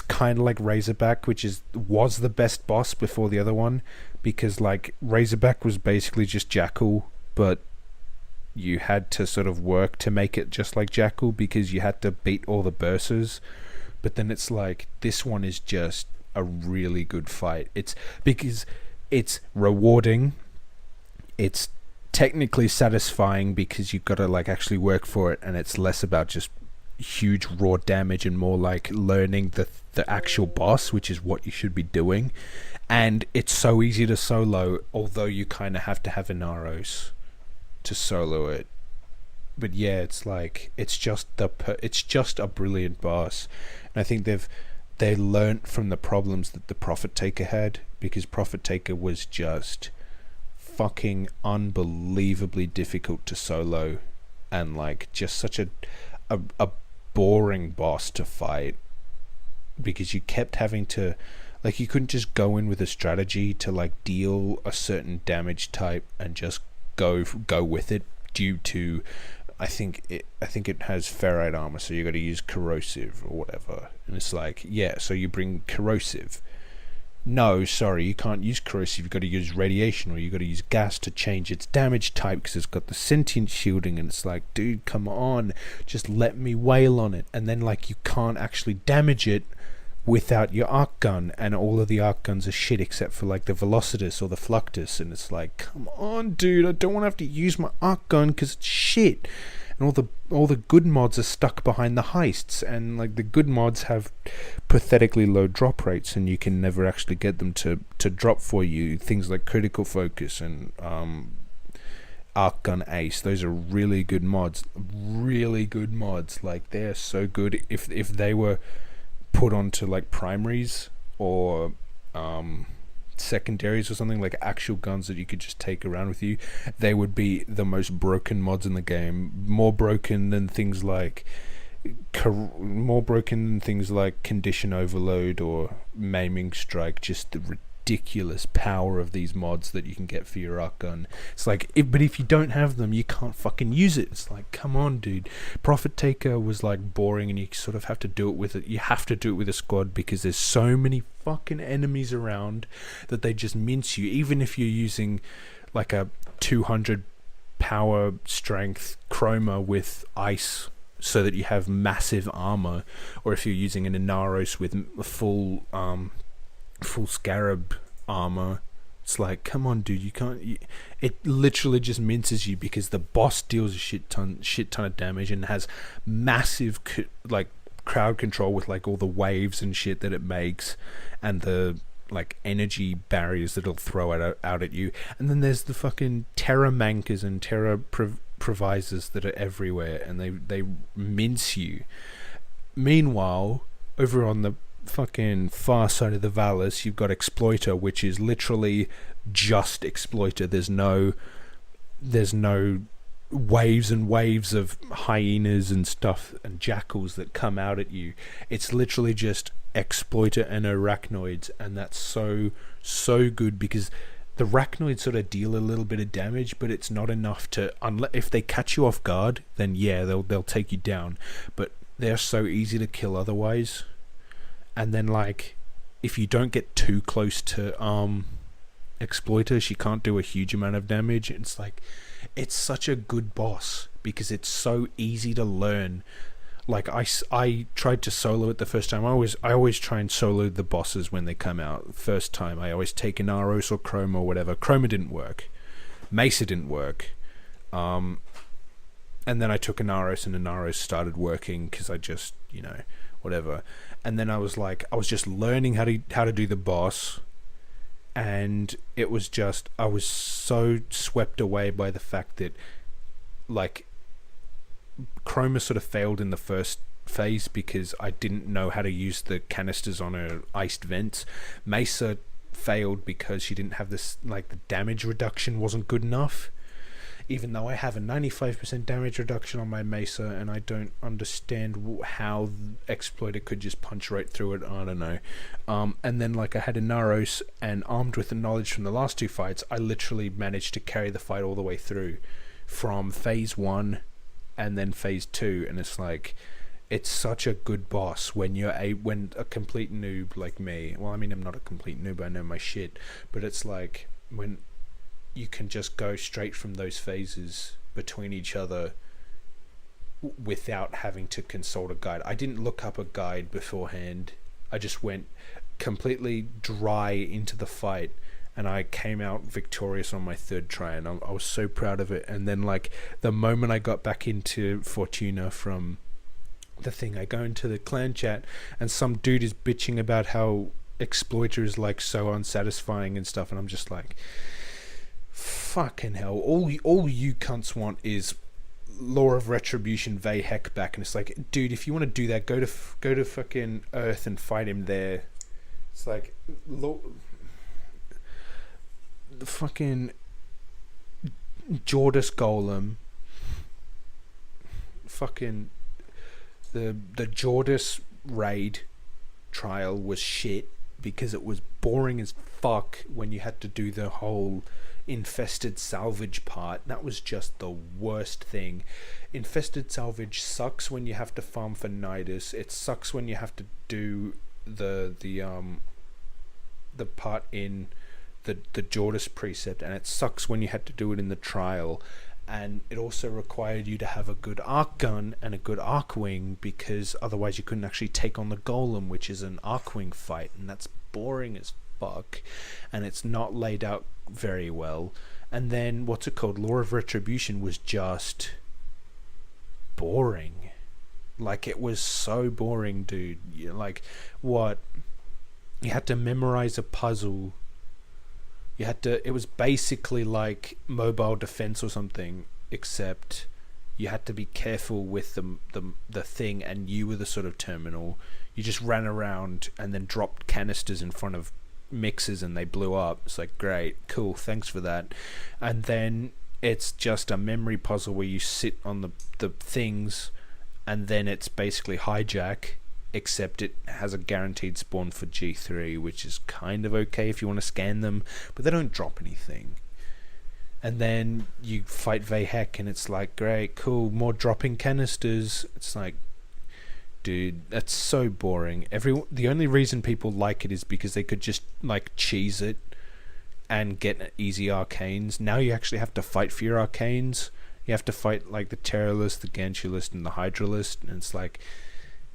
kind of like Razorback, which was the best boss before the other one, because Razorback was basically just Jackal, but you had to sort of work to make it just like Jackal because you had to beat all the bursars. But then it's this one is just a really good fight. It's because it's rewarding. It's technically satisfying because you've got to actually work for it, and it's less about just huge raw damage and more learning the actual boss, which is what you should be doing. And it's so easy to solo, although you kind of have to have Inaros to solo it. But yeah, it's just a brilliant boss, and I think they learnt from the problems that the Prophet Taker had, because Prophet Taker was just fucking unbelievably difficult to solo, and just such a boring boss to fight, because you kept having to you couldn't just go in with a strategy to deal a certain damage type and just go with it, due to I think it has ferrite armor, so you got to use corrosive or whatever, and it's so you bring corrosive. No, sorry, you can't use corrosive. You've got to use radiation, or you've got to use gas to change its damage type because it's got the sentient shielding. And it's dude, come on, just let me wail on it. And then you can't actually damage it without your arc gun, and all of the arc guns are shit except for the Velocitus or the Fluctus. And it's come on, dude, I don't want to have to use my arc gun because it's shit. and all the good mods are stuck behind the heists, and like the good mods have pathetically low drop rates, and you can never actually get them to drop for you. Things like critical focus and arc gun ace, those are really good mods. Like they're so good. If they were put onto like primaries or secondaries or something, like actual guns that you could just take around with you, they would be the most broken mods in the game. More broken than things like condition overload or maiming strike. Just the ridiculous power of these mods that you can get for your arc gun. It's like, but if you don't have them, you can't fucking use it. It's like, come on, dude. Profit Taker was like boring, and you sort of have to do it with it. You have to do it with a squad because there's so many fucking enemies around that they just mince you. Even if you're using like a 200 power strength chroma with ice so that you have massive armor, or if you're using an Inaros with full scarab armor, it's like, come on, dude, you can't. It literally just minces you because the boss deals a shit ton of damage and has massive like crowd control with like all the waves and shit that it makes, and the like energy barriers that it'll throw out at you. And then there's the fucking terror mankers and terror provisors that are everywhere, and they mince you. Meanwhile, over on the fucking far side of the Valis, you've got Exploiter, which is literally just Exploiter. There's no waves and waves of hyenas and stuff and jackals that come out at you. It's literally just Exploiter and arachnoids, and that's so good because the arachnoids sort of deal a little bit of damage, but it's not enough to, if they catch you off guard, then yeah, they'll take you down, but they're so easy to kill otherwise. And then like if you don't get too close to Exploiter, she can't do a huge amount of damage. It's like, it's such a good boss because it's so easy to learn. Like I tried to solo it the first time. I always try and solo the bosses when they come out. First time I always take an Aros or Chroma or whatever. Chroma didn't work. Mesa didn't work. And then I took an Aros, and an Aros started working because I just, whatever. And then I was just learning how to do the boss, and it was just, I was so swept away by the fact that like Chroma sort of failed in the first phase because I didn't know how to use the canisters on her iced vents. Mesa failed because she didn't have this, like the damage reduction wasn't good enough, even though I have a 95% damage reduction on my Mesa, and I don't understand how Exploiter could just punch right through it. I don't know. And then like I had a Naros, and armed with the knowledge from the last two fights, I literally managed to carry the fight all the way through from phase 1 and then phase 2, and it's like, it's such a good boss when when a complete noob like me, well, I mean, I'm not a complete noob, I know my shit, but it's like when you can just go straight from those phases between each other without having to consult a guide. I didn't look up a guide beforehand. I just went completely dry into the fight, and I came out victorious on my third try, and I was so proud of it. And then like the moment I got back into Fortuna from the thing, I go into the clan chat, and some dude is bitching about how Exploiter is like so unsatisfying and stuff, and I'm just like, fucking hell, all you cunts want is Law of Retribution Vey Heck back. And it's like, dude, if you want to do that, go to fucking Earth and fight him there. It's like the fucking Jordis Golem, fucking the Jordis raid trial was shit because it was boring as fuck when you had to do the whole infested salvage part. That was just the worst thing. Infested salvage sucks when you have to farm for Nidus. It sucks when you have to do the part in the Jordis precept, and it sucks when you had to do it in the trial. And it also required you to have a good arc gun and a good arc wing, because otherwise you couldn't actually take on the golem, which is an arc wing fight, and that's boring as fuck, and it's not laid out very well. And then what's it called, Law of Retribution was just boring. Like, it was so boring, dude. Like, what? You had to memorize a puzzle. It was basically like Mobile Defense or something, except you had to be careful with the thing, and you were the sort of terminal. You just ran around and then dropped canisters in front of mixers and they blew up. It's like, great, cool, thanks for that. And then it's just a memory puzzle where you sit on the things, and then it's basically hijack, except it has a guaranteed spawn for G3, which is kind of okay if you want to scan them, but they don't drop anything. And then you fight Vayhek, and it's like, great, cool, more dropping canisters. It's like, dude, that's so boring. The only reason people like it is because they could just like cheese it and get easy arcanes. Now you actually have to fight for your arcanes. You have to fight like the Terrorist, the Gantulist, and the Hydralist, and it's like,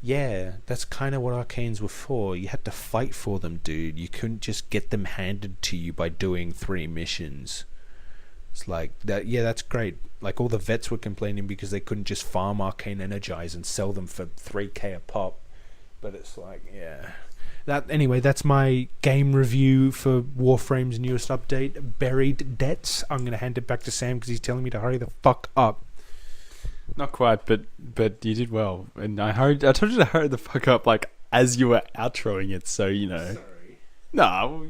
yeah, that's kind of what arcanes were for. You had to fight for them, dude. You couldn't just get them handed to you by doing 3 missions. It's like that. Yeah, that's great. Like, all the vets were complaining because they couldn't just farm Arcane Energize and sell them for 3k a pop. But it's like, yeah. Anyway, that's my game review for Warframe's newest update, Buried Debts. I'm going to hand it back to Sam because he's telling me to hurry the fuck up. Not quite, but you did well. And I told you to hurry the fuck up, like, as you were outroing it, so, you know. Sorry. No,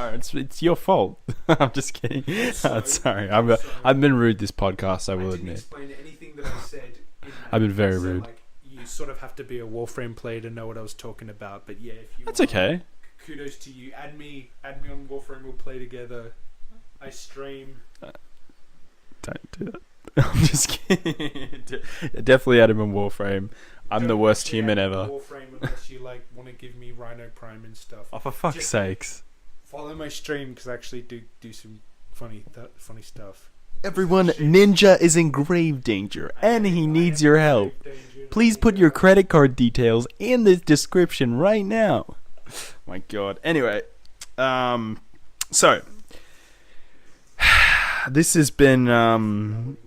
it's your fault. I'm just kidding. Sorry. I've been rude this podcast, I will admit. I didn't explain anything that I said. I've been very rude. Like, you sort of have to be a Warframe player to know what I was talking about. But yeah, if you that's okay. Kudos to you. Add me on Warframe. We'll play together. I stream. Don't do that. I'm just kidding. Definitely add him on Warframe. I'm the worst human ever. Warframe, unless you like want to give me Rhino Prime and stuff. Oh, for fuck's sakes! Follow my stream because I actually do some funny stuff. Everyone, Ninja is in grave danger, and he needs your help. Please put your credit card details in the description right now. My God. Anyway, so this has been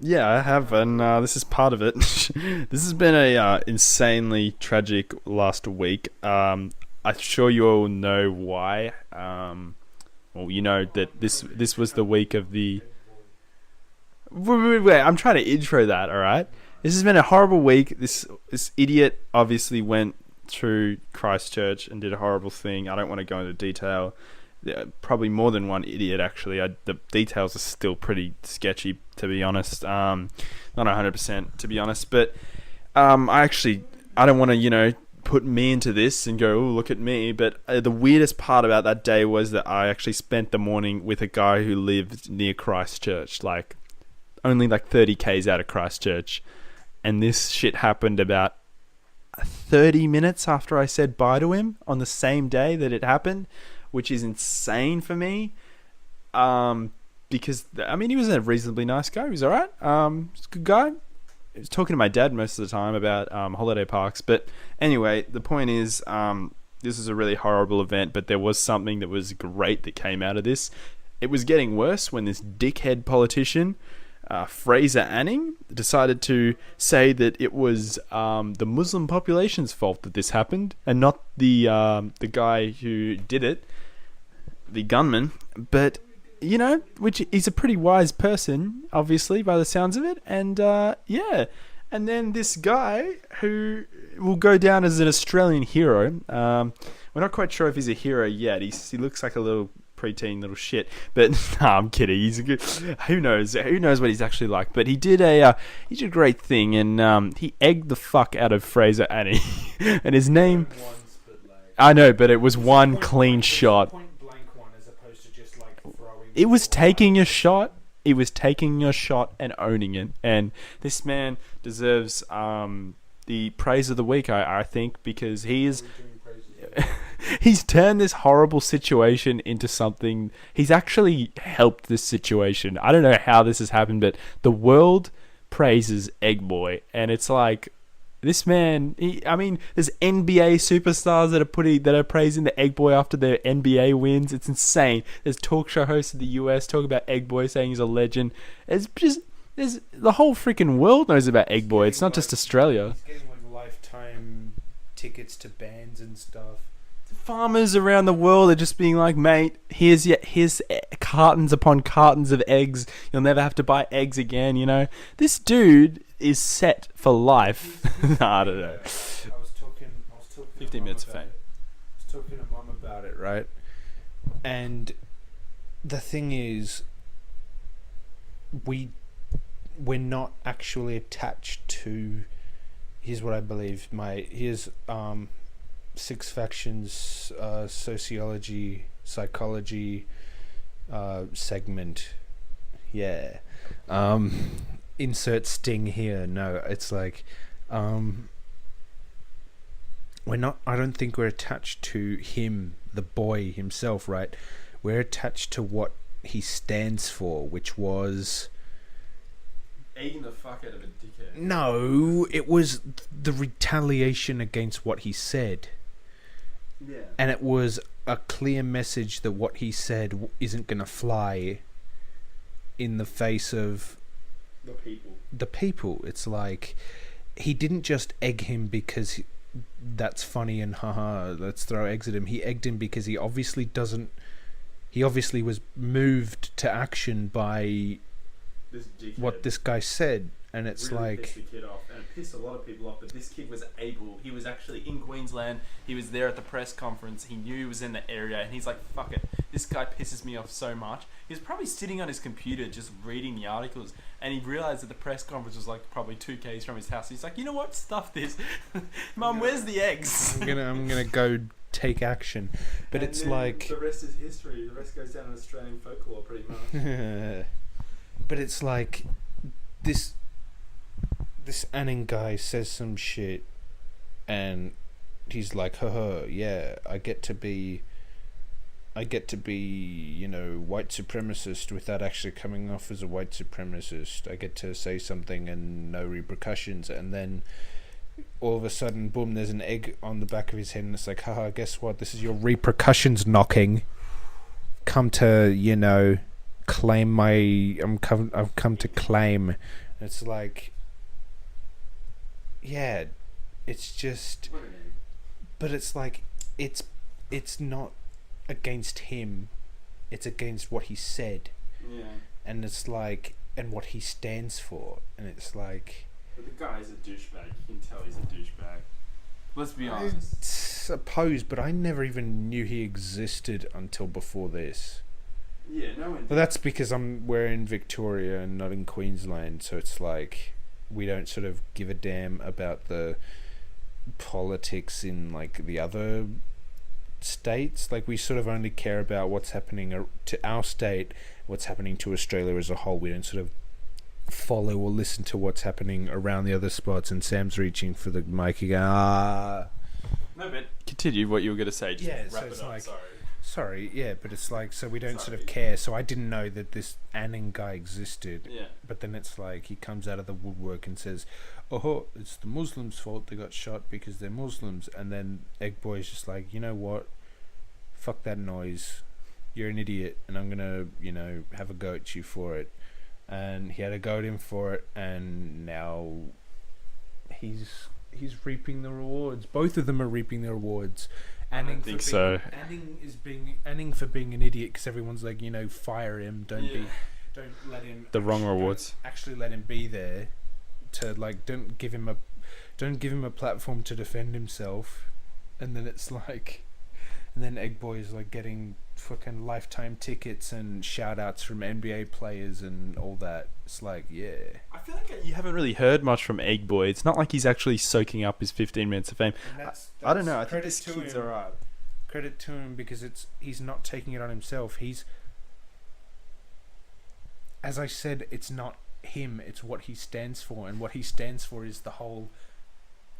yeah, I have, and this is part of it. This has been a insanely tragic last week. I'm sure you all know why. Well, you know that this was the week of the. Wait, I'm trying to intro that. All right, this has been a horrible week. This idiot obviously went through Christchurch and did a horrible thing. I don't want to go into detail. Probably more than one idiot, actually. The details are still pretty sketchy, to be honest. Not 100%, to be honest. But I don't want to, put me into this and go, oh, look at me. But the weirdest part about that day was that I actually spent the morning with a guy who lived near Christchurch, like only like 30 k's out of Christchurch. And this shit happened about 30 minutes after I said bye to him on the same day that it happened, which is insane for me. Because, I mean, he was a reasonably nice guy. He was alright. He's a good guy. He was talking to my dad most of the time about holiday parks. But anyway, the point is, this is a really horrible event, but there was something that was great that came out of this. It was getting worse when this dickhead politician, Fraser Anning, decided to say that it was the Muslim population's fault that this happened, and not the guy who did it, the gunman. But which he's a pretty wise person, obviously, by the sounds of it. And yeah, and then this guy who will go down as an Australian hero. We're not quite sure if he's a hero yet. He looks like a little preteen little shit, but nah, I'm kidding. He's a good. Who knows what he's actually like? But he did a great thing, and he egged the fuck out of Fraser Anning, and his name. I know, but it was one clean shot. It was taking a shot. He was taking a shot and owning it, and this man deserves the praise of the week. I think, because he's turned this horrible situation into something. He's actually helped this situation. I don't know how this has happened, but the world praises Eggboy, and it's like, this man. There's NBA superstars that are praising the Eggboy after their NBA wins. It's insane. There's talk show hosts in the US talking about Eggboy, saying he's a legend. It's just There's the whole freaking world knows about Eggboy. It's not just Australia. He's getting like lifetime tickets to bands and stuff. Farmers around the world are just being like, mate, here's cartons upon cartons of eggs. You'll never have to buy eggs again, you know? This dude is set for life. Nah, I don't know. I was talking 15 minutes of fame. I was talking to Mum about it, right? And the thing is, we're not actually attached to. Here's what I believe. Here's 6 Factions sociology, psychology segment. Yeah. Insert sting here. No, it's like we're not. I don't think we're attached to him, the boy himself, right? We're attached to what he stands for, which was eating the fuck out of a dickhead. No, it was the retaliation against what he said. Yeah. And it was a clear message that what he said isn't going to fly in the face of the people. It's like he didn't just egg him because that's funny and haha, let's throw eggs at him. He egged him because he obviously was moved to action by what this guy said, and it's really like pissed the kid off, and it pissed a lot of people off. But this kid was able. He was actually in Queensland. He was there at the press conference. He knew he was in the area, and he's like, "Fuck it, this guy pisses me off so much." He was probably sitting on his computer just reading the articles, and he realized that the press conference was like probably 2 k's from his house. He's like, "You know what? Stuff this, Mum. Where's the eggs?" I'm gonna go take action, but and it's like the rest is history. The rest goes down in Australian folklore, pretty much. But it's like this Anning guy says some shit, and he's like, haha, yeah, I get to be, you know, white supremacist without actually coming off as a white supremacist. I get to say something and no repercussions, and then all of a sudden, boom, there's an egg on the back of his head, and it's like, haha, guess what? This is your repercussions knocking. Come to, you know, claim I've come to claim. It's like, yeah, it's just, but it's like, it's not against him, it's against what he said. Yeah. And it's like, and what he stands for, and it's like, but the guy's a douchebag. You can tell he's a douchebag. Let's be I honest. suppose, but I never even knew he existed until before this. Yeah, no one. Well, that's because we're in Victoria and not in Queensland, so it's like we don't sort of give a damn about the politics in like the other states. Like we sort of only care about what's happening to our state, what's happening to Australia as a whole. We don't sort of follow or listen to what's happening around the other spots. And Sam's reaching for the mic again. No, but continue what you were going to say. Just yeah, wrap so it it's up. like, sorry. Yeah, but it's like, so we don't sort of care. So I didn't know that this Anning guy existed. Yeah. But then it's like he comes out of the woodwork and says, "Oh, it's the Muslims' fault. They got shot because they're Muslims." And then Eggboy's just like, "You know what? Fuck that noise. You're an idiot, and I'm gonna, you know, have a go at you for it." And he had a go at him for it, and now he's reaping the rewards. Both of them are reaping the rewards. Anning for being an idiot, because everyone's like, you know, fire him. Don't let him. The wrong rewards. Actually, let him be there. To like, don't give him a platform to defend himself. And then it's like, and then Eggboy is like getting fucking lifetime tickets and shout outs from NBA players and all that. It's like, yeah. I feel like you haven't really heard much from Eggboy. It's not like he's actually soaking up his 15 minutes of fame. I don't know. I think this kid's alright. Credit to him, because he's not taking it on himself. As I said, it's not him, it's what he stands for, and what he stands for is the whole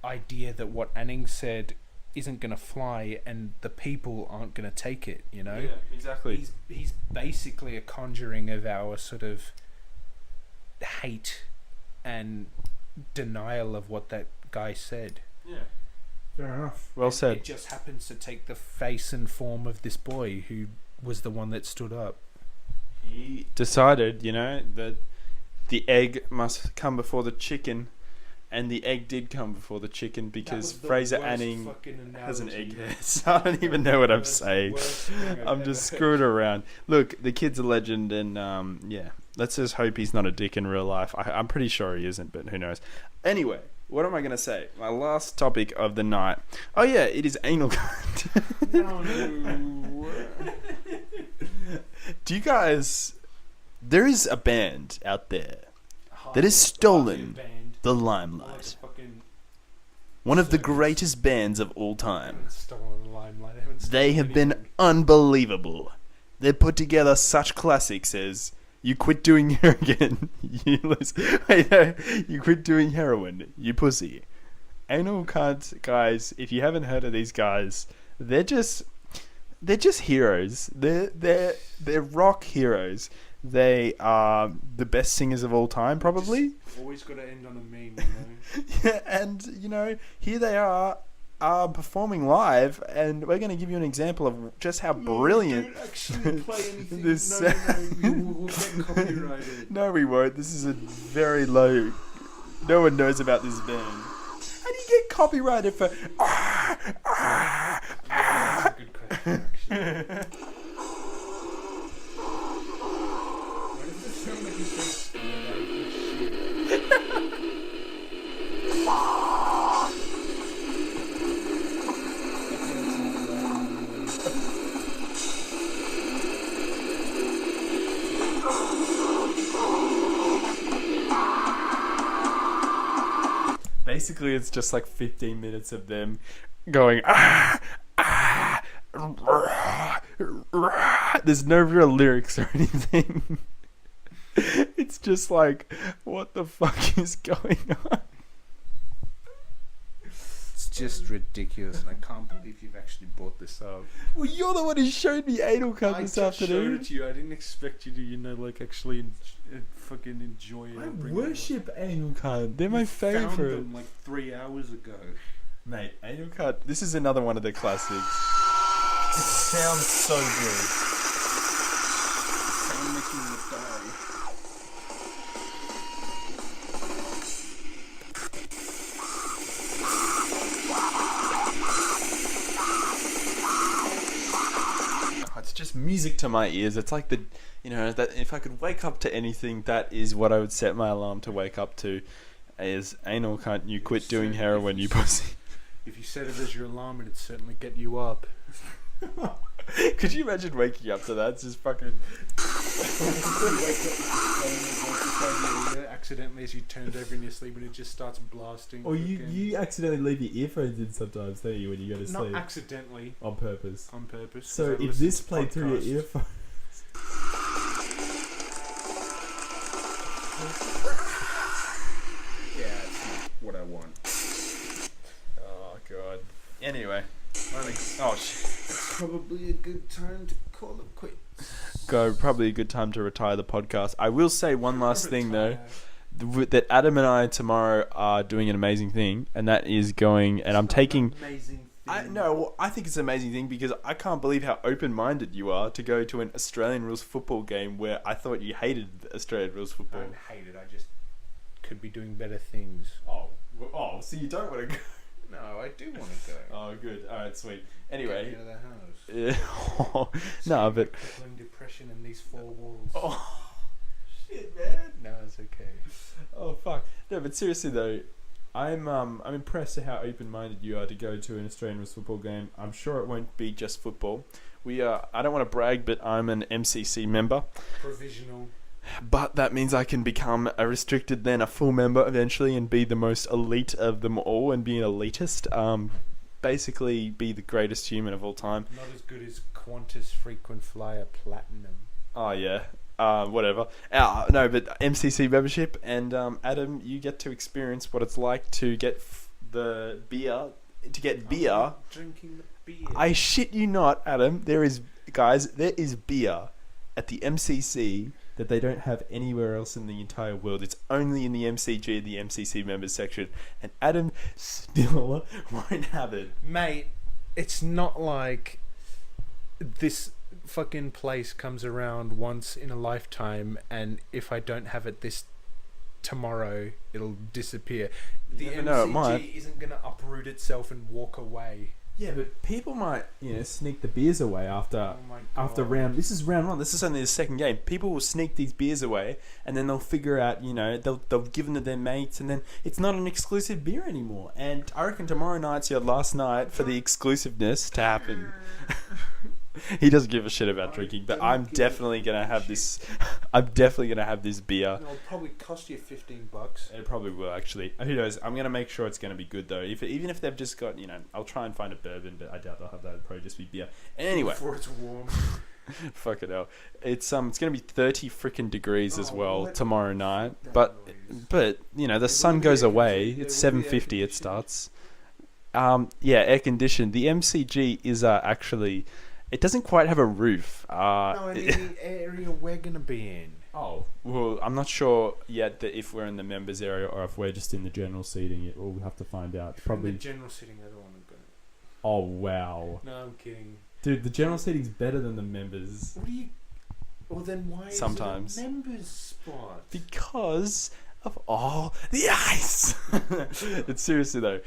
idea that what Anning said isn't going to fly, and the people aren't going to take it, you know? Yeah, exactly. He's basically a conjuring of our sort of hate and denial of what that guy said. Yeah. Fair enough. Well said. It just happens to take the face and form of this boy who was the one that stood up. He decided, you know, that the egg must come before the chicken, and the egg did come before the chicken because Fraser Anning has an egg head. So I don't even know what I'm saying. I'm just screwing around. Look, the kid's a legend, and yeah, let's just hope he's not a dick in real life. I'm pretty sure he isn't, but who knows. Anyway, what am I going to say? My last topic of the night. Oh yeah, it is anal cunt. No. Do you guys... There is a band out there that has stolen the limelight. One of the greatest bands of all time. They have been unbelievable. They put together such classics as You Quit Doing Heroin, You Quit Doing Heroin, You Pussy. Anal Cunt, guys, if you haven't heard of these guys, they're just heroes. They're rock heroes. They are the best singers of all time, probably. Always got to end on a meme, you know. Yeah, and here they are performing live, and we're going to give you an example of just how brilliant. Don't actually play anything. This. No, we'll get copyrighted. No, we won't. This is a very low. No one knows about this band. How do you get copyrighted for? That's a good question, actually. Basically, it's just like 15 minutes of them going. There's no real lyrics or anything. It's just like, what the fuck is going on? It's just ridiculous, and I can't believe you've actually brought this up. Well, you're the one who showed me Anal Cunt this afternoon. I showed it to you. I didn't expect you to, actually fucking enjoy it. I worship Anal Cunt. They're my favorite. Found them like 3 hours ago. Mate, Anal Cunt. This is another one of the classics. It sounds so good. Sound makes me want to die. It's just music to my ears. It's like that if I could wake up to anything, that is what I would set my alarm to wake up to. Is Anal Cunt, You Quit Doing Heroin, You Pussy. If you set it as your alarm, it'd certainly get you up. Could you imagine waking up to that? It's just fucking... accidentally as you turned over in your sleep and it just starts blasting. Or you accidentally leave your earphones in sometimes, don't you, when you go to sleep? Not accidentally. On purpose. On purpose. So if this played through your earphones... Yeah, it's not what I want. Oh, God. Anyway. Oh, shit. It's probably a good time to call it quits. Probably a good time to retire the podcast. I will say one last thing, though. That Adam and I tomorrow are doing an amazing thing, and that is going, and I'm taking... Amazing thing. I think it's an amazing thing because I can't believe how open-minded you are to go to an Australian rules football game where I thought you hated Australian rules football. I don't hate it, I just could be doing better things. Oh, so you don't want to go? No, I do want to go. Oh, good. All right, sweet. Anyway. Get out of the house. Yeah. No, but... Crippling depression in these four walls. Oh, shit, man. No, it's okay. Oh, fuck. No, but seriously, though, I'm impressed at how open-minded you are to go to an Australian rules football game. I'm sure it won't be just football. I don't want to brag, but I'm an MCC member. Provisional. But that means I can become a restricted, then a full member eventually, and be the most elite of them all, and be an elitist. Basically, be the greatest human of all time. Not as good as Qantas Frequent Flyer Platinum. Oh yeah, whatever. No, but MCC membership, and Adam, you get to experience what it's like to get the beer. To get beer. Drinking the beer. I shit you not, Adam. There is beer at the MCC that they don't have anywhere else in the entire world. It's only in the MCG, the MCC members section, and Adam still won't have it. Mate, it's not like this fucking place comes around once in a lifetime, and if I don't have it this tomorrow it'll disappear. The never know, it MCG might. isn't going to uproot itself and walk away. Yeah, but people might, sneak the beers away after Oh my God. round. This is round 1. This is only the second game. People will sneak these beers away, and then they'll figure out, they'll give them to their mates, and then it's not an exclusive beer anymore. And I reckon tomorrow night's your last night for the exclusiveness to happen. He doesn't give a shit about drinking, but I'm definitely gonna have this. I'm definitely gonna have this beer. It'll probably cost you $15. It probably will, actually. Who knows? I'm gonna make sure it's gonna be good though. Even if they've just got, I'll try and find a bourbon, but I doubt they'll have that. It'll probably just be beer. Anyway, Before it's warm. fuck it hell. It's gonna be 30 freaking degrees as well tomorrow night. But the sun goes away. It's 7:50. It starts. Air conditioned. The MCG is actually. It doesn't quite have a roof. No, in the area we're going to be in. Oh, well, I'm not sure yet that if we're in the members area or if we're just in the general seating. We'll have to find out. Probably the general seating. I don't want to go. Oh, wow. No, I'm kidding. Dude, the general seating's better than the members. What do you... Well, then why Sometimes. is it a members spot? Because of all the ice. It's seriously though,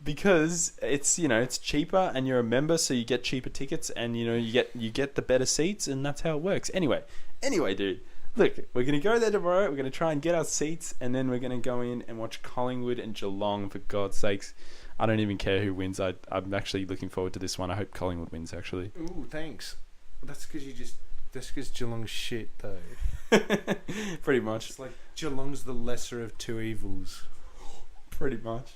because it's it's cheaper and you're a member, so you get cheaper tickets and you get the better seats, and that's how it works. Anyway, dude, look, we're gonna go there tomorrow. We're gonna try and get our seats, and then we're gonna go in and watch Collingwood and Geelong. For God's sakes, I don't even care who wins. I'm actually looking forward to this one. I hope Collingwood wins. Actually. Ooh, thanks. That's because Geelong's shit though. Pretty much. It's like Geelong's the lesser of two evils. Pretty much.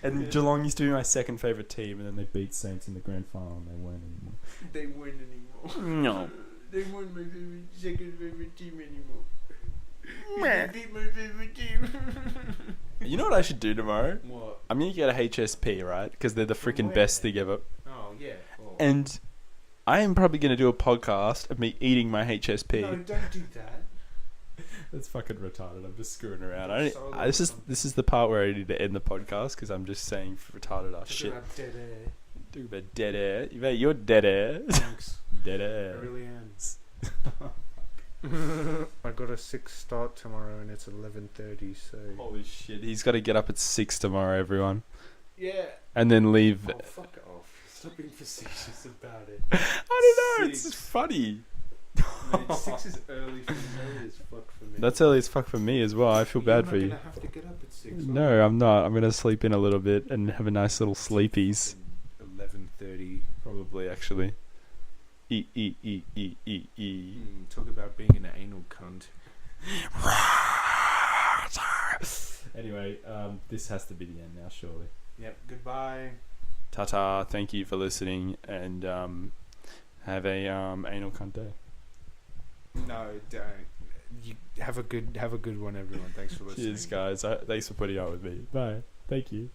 And Geelong used to be my second favourite team, and then they beat Saints in the grand final, and they weren't anymore. They weren't anymore. No. They weren't my second favourite team anymore. They beat my favourite team. You know what I should do tomorrow? What? I'm going to get a HSP, right? Because they're the freaking Where? best thing ever. Oh, yeah. Oh. And I am probably going to do a podcast of me eating my HSP. No, don't do that. That's fucking retarded. I'm just screwing around. This is the part where I need to end the podcast because I'm just saying retarded ass shit. About dead air. Talk about dead air. Mate, you're dead air. Thanks. Dead air. I really am. I got a 6 start tomorrow and it's 11:30, so... Holy shit. He's got to get up at 6 tomorrow, everyone. Yeah. And then leave. Oh, fuck off. Stop being facetious about it. I don't know. 6. It's funny. Mate, 6 is early as fuck for me. That's early as fuck for me as well. I feel bad for you. You're not going to have to get up at 6. No, I'm not. I'm going to sleep in a little bit and have a nice little sleepies. 11:30. Probably, actually. Talk about being an anal cunt. Anyway, this has to be the end now, surely. Yep, goodbye. Ta-ta, thank you for listening, and have a anal cunt day. No, don't. You have a good one, everyone. Thanks for listening. Cheers, guys. Thanks for putting up with me. Bye. Thank you.